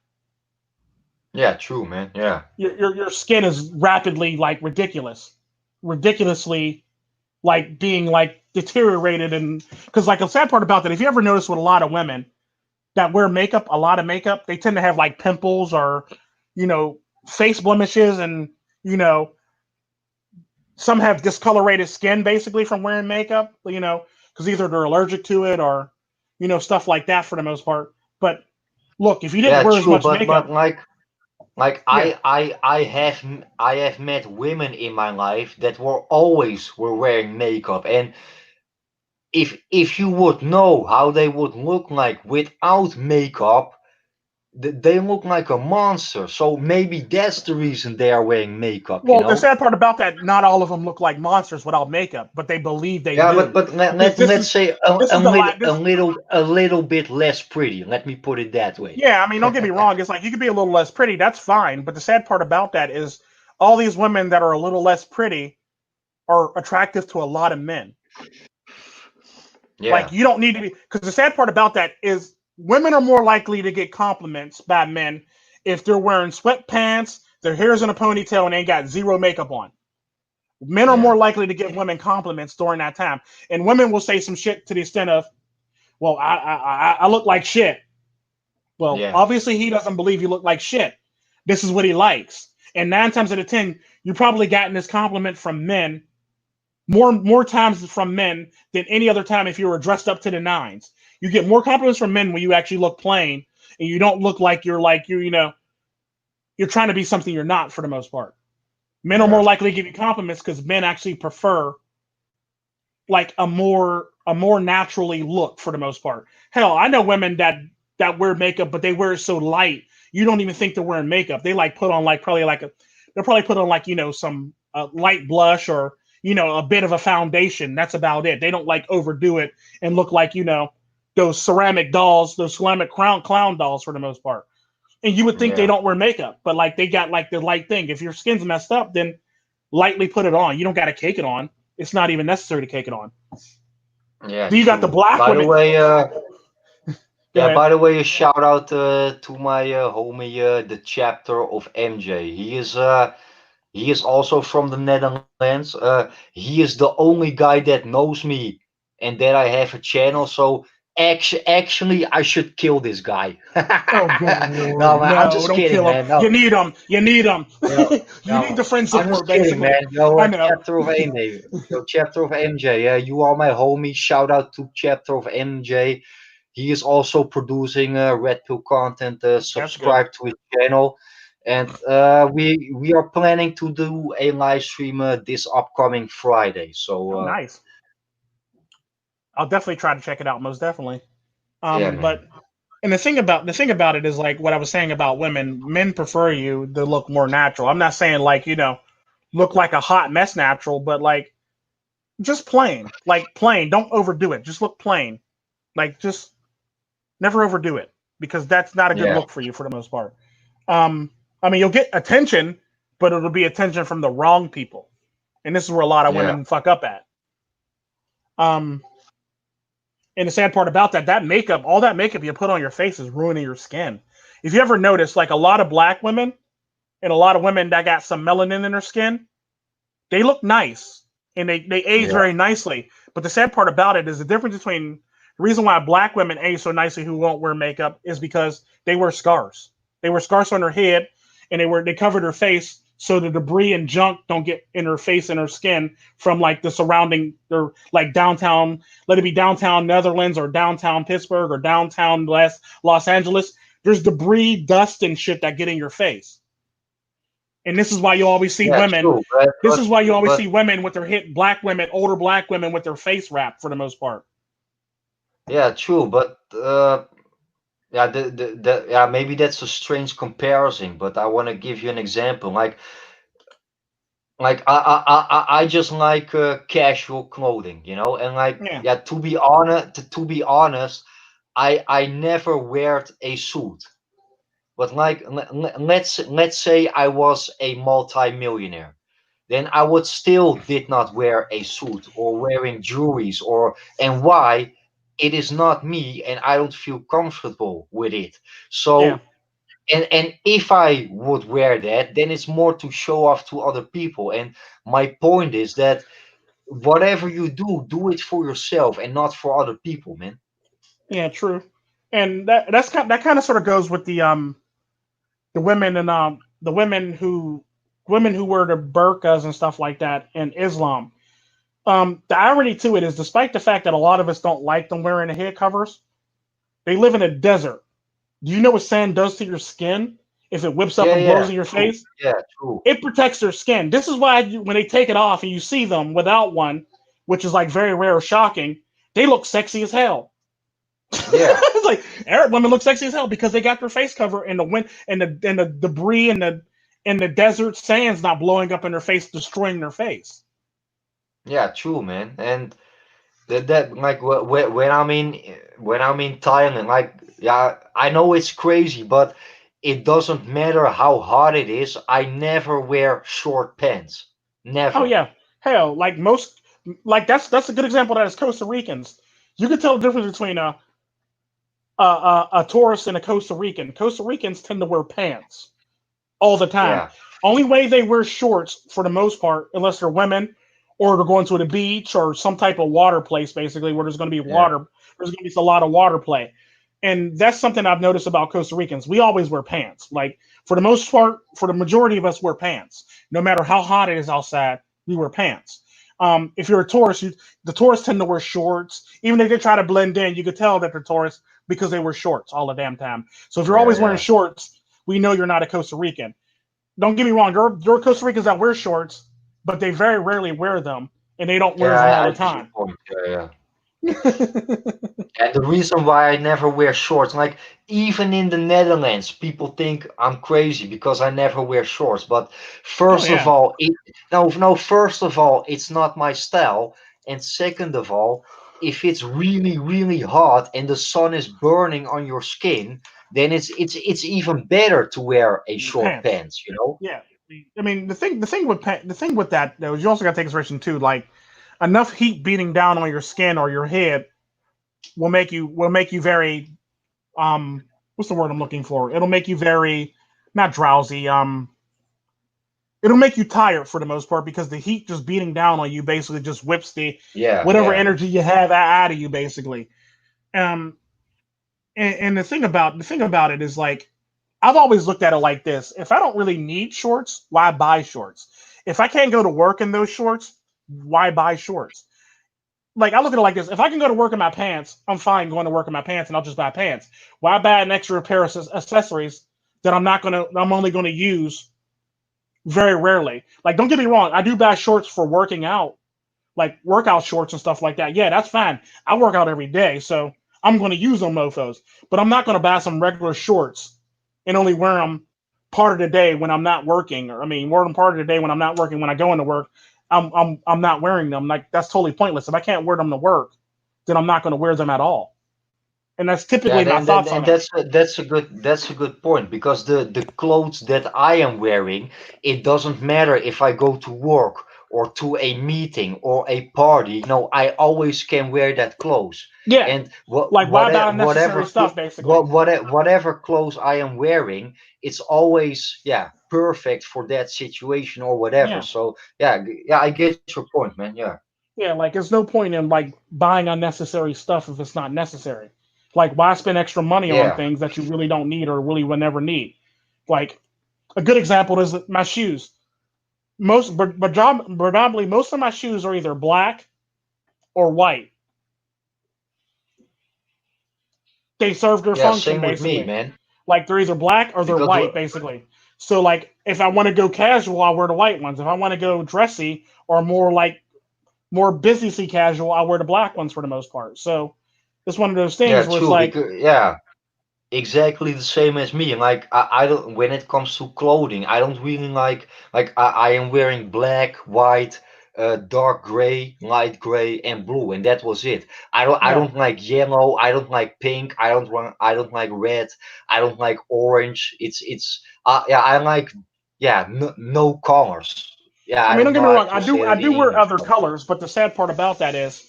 yeah, true, man. Yeah, Your skin is rapidly like ridiculously like being like deteriorated. And because like the sad part about that, if you ever notice with a lot of women that wear makeup, a lot of makeup, they tend to have like pimples or you know face blemishes, and you know some have discolorated skin basically from wearing makeup, because either they're allergic to it or stuff like that for the most part. But look, if you didn't yeah, wear as true. much But makeup. like Yeah. I have met women in my life that were wearing makeup, and if you would know how they would look like without makeup, they look like a monster. So maybe that's the reason they are wearing makeup. Well, the sad part about that, not all of them look like monsters without makeup, but they believe they Yeah, but do. but This this let's is say this is the lie. This a little bit less pretty. Let me put it that way. Yeah, I mean, don't get me wrong. It's like you could be a little less pretty. That's fine. But the sad part about that is all these women that are a little less pretty are attractive to a lot of men. Like Yeah, you don't need to be, because the sad part about that is women are more likely to get compliments by men if they're wearing sweatpants, their hair's in a ponytail, and they got zero makeup on. Men are yeah, more likely to give women compliments during that time, and women will say some shit to the extent of, "Well, I look like shit." Well, yeah, obviously he doesn't believe you look like shit. This is what he likes, and 9 times out of 10, you probably gotten this compliment from men more times from men than any other time if you were dressed up to the nines. You get more compliments from men when you actually look plain and you don't look like you're trying to be something you're not for the most part. Men are more yeah, likely to give you compliments because men actually prefer like a more naturally look for the most part. Hell, I know women that wear makeup, but they wear it so light you don't even think they're wearing makeup. They like put on like probably like a they'll probably put on like some light blush or a bit of a foundation. That's about it. They don't like overdo it and look like those ceramic dolls, those ceramic clown dolls for the most part. And you would think they yeah, don't wear makeup, but like they got like the light thing. If your skin's messed up, then lightly put it on. You don't got to cake it on. It's not even necessary to cake it on. Yeah, Then you got the true. black By the women. way, Go yeah, ahead. by the way, a shout out to my homie, the chapter of MJ. He is also from the Netherlands. He is the only guy that knows me and that I have a channel. So actually, I should kill this guy. Oh, good No, lord, man, I'm no! just Don't kidding, kill him. man. You No, need him. You need him. no, You need no. the friend I'm just support, kidding, basically. man. Yo, I know. chapter of MJ. Yo, chapter of MJ. Yeah, you are my homie. Shout out to chapter of MJ. He is also producing Red Pill content. That's good. Subscribe to his channel, and we are planning to do a live stream this upcoming Friday. So Oh, nice. I'll definitely try to check it out. Most definitely. yeah, But man. and the thing about it is like what I was saying about women. Men prefer you to look more natural. I'm not saying like look like a hot mess natural, but like just plain, like plain. Don't overdo it. Just look plain. Like just never overdo it because that's not a good Yeah, look for you for the most part. Um, I mean, you'll get attention, but it'll be attention from the wrong people, and this is where a lot of yeah, women fuck up at. Um, and the sad part about that makeup, all that makeup you put on your face is ruining your skin. If you ever notice, like a lot of black women and a lot of women that got some melanin in their skin, they look nice and they age yeah, very nicely. But the sad part about it is the difference between the reason why black women age so nicely who won't wear makeup is because they wear scars. They wear scars on their head and they cover their face so the debris and junk don't get in her face and her skin from like the surrounding or like downtown, let it be downtown Netherlands or downtown Pittsburgh or downtown Los Angeles. There's debris, dust, and shit that get in your face. And this is why you always see yeah. women. True, but This is why you always but see women with their hit black women, older black women with their face wrapped for the most part. yeah, true, but yeah, yeah, maybe that's a strange comparison, but I want to give you an example. Like I just like casual clothing, and like Yeah. yeah, to be honest, I never wear a suit. But like let's say I was a multi-millionaire, then I would still did not wear a suit or wearing jewelries or and why? It is not me, and I don't feel comfortable with it. Yeah. So and if I would wear that, then it's more to show off to other people. And my point is that whatever you do, do it for yourself and not for other people, man. Yeah, true. And that kind of sort of goes with the women and the women who wear the burqas and stuff like that in Islam. The irony to it is despite the fact that a lot of us don't like them wearing the head covers, they live in a desert. Do you know what sand does to your skin if it whips up Yeah, and blows yeah, in your true. face? Yeah, true. It protects their skin. This is why when they take it off and you see them without one, which is like very rare or shocking, they look sexy as hell. Yeah, It's like Arab women look sexy as hell because they got their face covered and the wind and the debris and the desert sands not blowing up in their face, destroying their face. yeah, true, man. And that like when I'm in Thailand, like yeah, I know it's crazy, but it doesn't matter how hot it is. I never wear short pants. Oh Never. yeah, hell, like most, like that's a good example of that is Costa Ricans. You can tell the difference between a tourist and a Costa Rican. Costa Ricans tend to wear pants all the time. Yeah, Only way they wear shorts for the most part, unless they're women or they're going to the beach or some type of water place, basically where there's going to be yeah, water. There's going to be a lot of water play, and that's something I've noticed about Costa Ricans. We always wear pants. Like for the most part, for the majority of us, wear pants. No matter how hot it is outside, we wear pants. If you're a tourist, the tourists tend to wear shorts. Even if they try to blend in, you could tell that they're tourists because they wear shorts all the damn time. So if you're yeah, always wearing yeah. shorts, we know you're not a Costa Rican. Don't get me wrong, there are Costa Ricans that wear shorts, but they very rarely wear them, and they don't wear Yeah, them all I the get your time. point. Yeah, yeah. And the reason why I never wear shorts, like even in the Netherlands, people think I'm crazy because I never wear shorts. But Oh first of yeah, all, no, no. First of all, it's not my style, and second of all, if it's really, really hot and the sun is burning on your skin, then it's even better to wear a short pants. pants. Yeah, I mean, the thing with that though is you also got to take consideration too. Like enough heat beating down on your skin or your head will make you very what's the word I'm looking for? It'll make you very not drowsy. It'll make you tired for the most part because the heat just beating down on you basically just whips the Yeah, whatever yeah, energy you have out of you basically. Um, and the thing about it is like I've always looked at it like this: if I don't really need shorts, why buy shorts? If I can't go to work in those shorts, why buy shorts? Like I look at it like this: if I can go to work in my pants, I'm fine going to work in my pants, and I'll just buy pants. Why buy an extra pair of accessories that I'm only gonna use very rarely? Like, don't get me wrong, I do buy shorts for working out, like workout shorts and stuff like that. Yeah, that's fine. I work out every day, so I'm going to use them mofos. But I'm not going to buy some regular shorts and only wear them part of the day when I'm not working. Or I mean, wear them part of the day when I'm not working. When I go into work, I'm not wearing them. Like that's totally pointless. If I can't wear them to work, then I'm not going to wear them at all. And that's yeah. typically my Then thoughts on and it. that's a good point because the clothes that I am wearing, it doesn't matter if I go to work or to a meeting or a party. No, I always can wear that clothes. Yeah, And like why buy unnecessary stuff, basically? whatever clothes I am wearing, it's always perfect for that situation or whatever. Yeah. So yeah, I get your point, man. Yeah, Yeah, like there's no point in like buying unnecessary stuff if it's not necessary. Like why spend extra money on yeah, things that you really don't need or really will never need? Like a good example is my shoes. Predominantly most of my shoes are either black or white. They serve their yeah. function Same with me, basically. man. Like they're either black or they're Because white basically. So like if I want to go casual, I'll wear the white ones. If I want to go dressy or more businessy casual, I'll wear the black ones for the most part. So it's one of those yeah, things where it's true. like, Because exactly the same as me. Like I don't when it comes to clothing, I don't really like I am wearing black, white, dark gray, light gray, and blue, and that was it. I yeah. don't like yellow. I don't like pink. I don't like red. I don't like orange. It's yeah, I like no colors. Yeah, I I mean, don't don't know get me how wrong. to say I that in do wear English, other but colors, but the sad part about that is,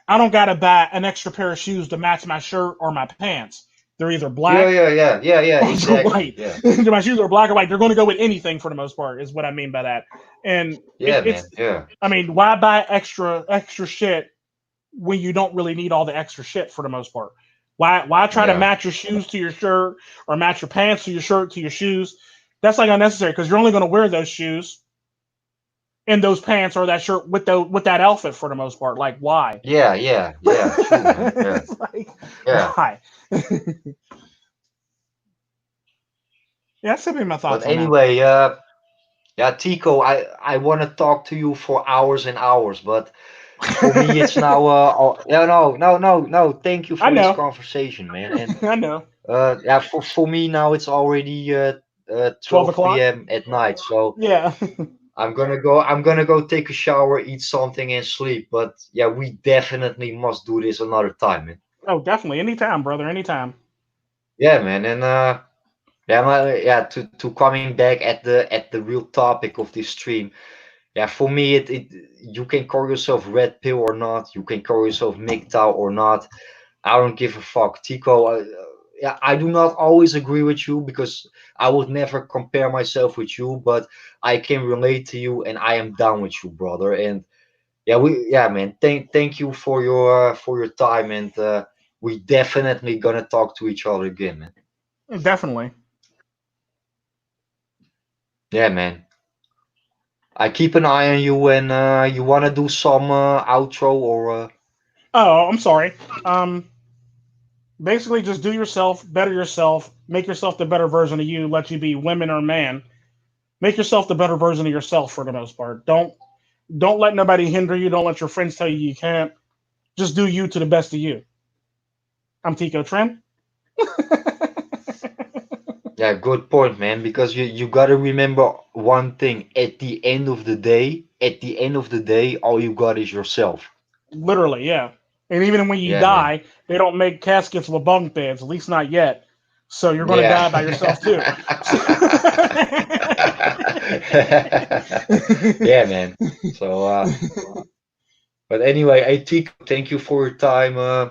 I don't gotta buy an extra pair of shoes to match my shirt or my pants. They're either yeah, black yeah, yeah, yeah, yeah, or they're exactly. white. Yeah, My shoes are black or white. They're going to go with anything for the most part. Is what I mean by that. And yeah, it's, man. Yeah, I mean, why buy extra shit when you don't really need all the extra shit for the most part? Why try to yeah. match your shoes to your shirt or match your pants to your shirt to your shoes? That's like unnecessary because you're only going to wear those shoes in those pants or that shirt with that outfit for the most part. Like why? Yeah, yeah, yeah, true, man. Yeah, It's like yeah. why? Yeah, that's simply my But thoughts on that. anyway, yeah, Tico, I want to talk to you for hours and hours, but for me, it's now. Yeah, no. Thank you I for this know, conversation, man. And I know. yeah, for me now, it's already 12 12 o'clock. p.m. at night, so Yeah. I'm gonna go. I'm gonna go take a shower, eat something, and sleep. But yeah, we definitely must do this another time, man. Oh, definitely. Anytime, brother. Anytime. Yeah, man, and yeah, yeah. To coming back at the real topic of this stream. Yeah, for me, it you can call yourself red pill or not. You can call yourself MGTOW or not. I don't give a fuck, Tico. Yeah, I do not always agree with you because I would never compare myself with you, but I can relate to you, and I am down with you, brother. And yeah, man. Thank you for your time, and we definitely gonna talk to each other again, man. Definitely. Yeah, man. I keep an eye on you, and you wanna do some outro or Oh, I'm sorry. Um, Basically, just do yourself, better yourself, make yourself the better version of you. Let you be women or man. Make yourself the better version of yourself for the most part. Don't let nobody hinder you. Don't let your friends tell you you can't. Just do you to the best of you. I'm Tico Tren. Yeah, good point, man. Because you gotta remember one thing. At the end of the day, all you got is yourself. Literally, yeah. And even when you Yeah, man. die, they don't make caskets with bunk beds, at least not yet. So you're going to Yeah. die by yourself too. Yeah, man. So, but anyway, hey Tico, thank you for your time.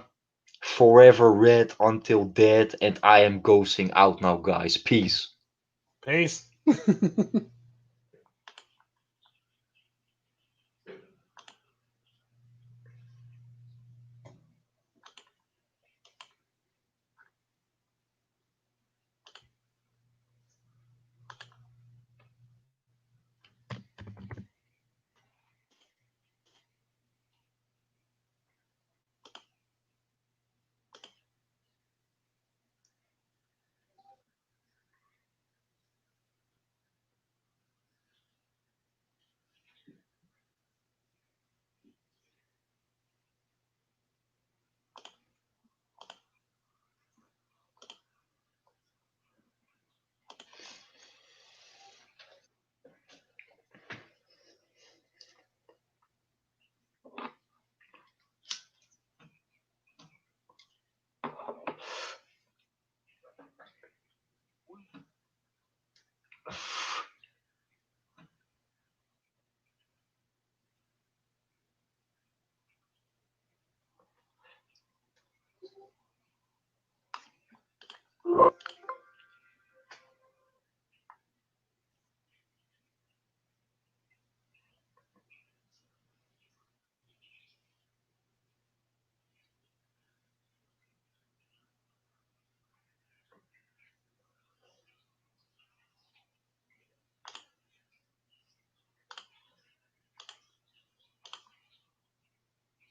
Forever red until dead, and I am ghosting out now, guys. Peace. Peace.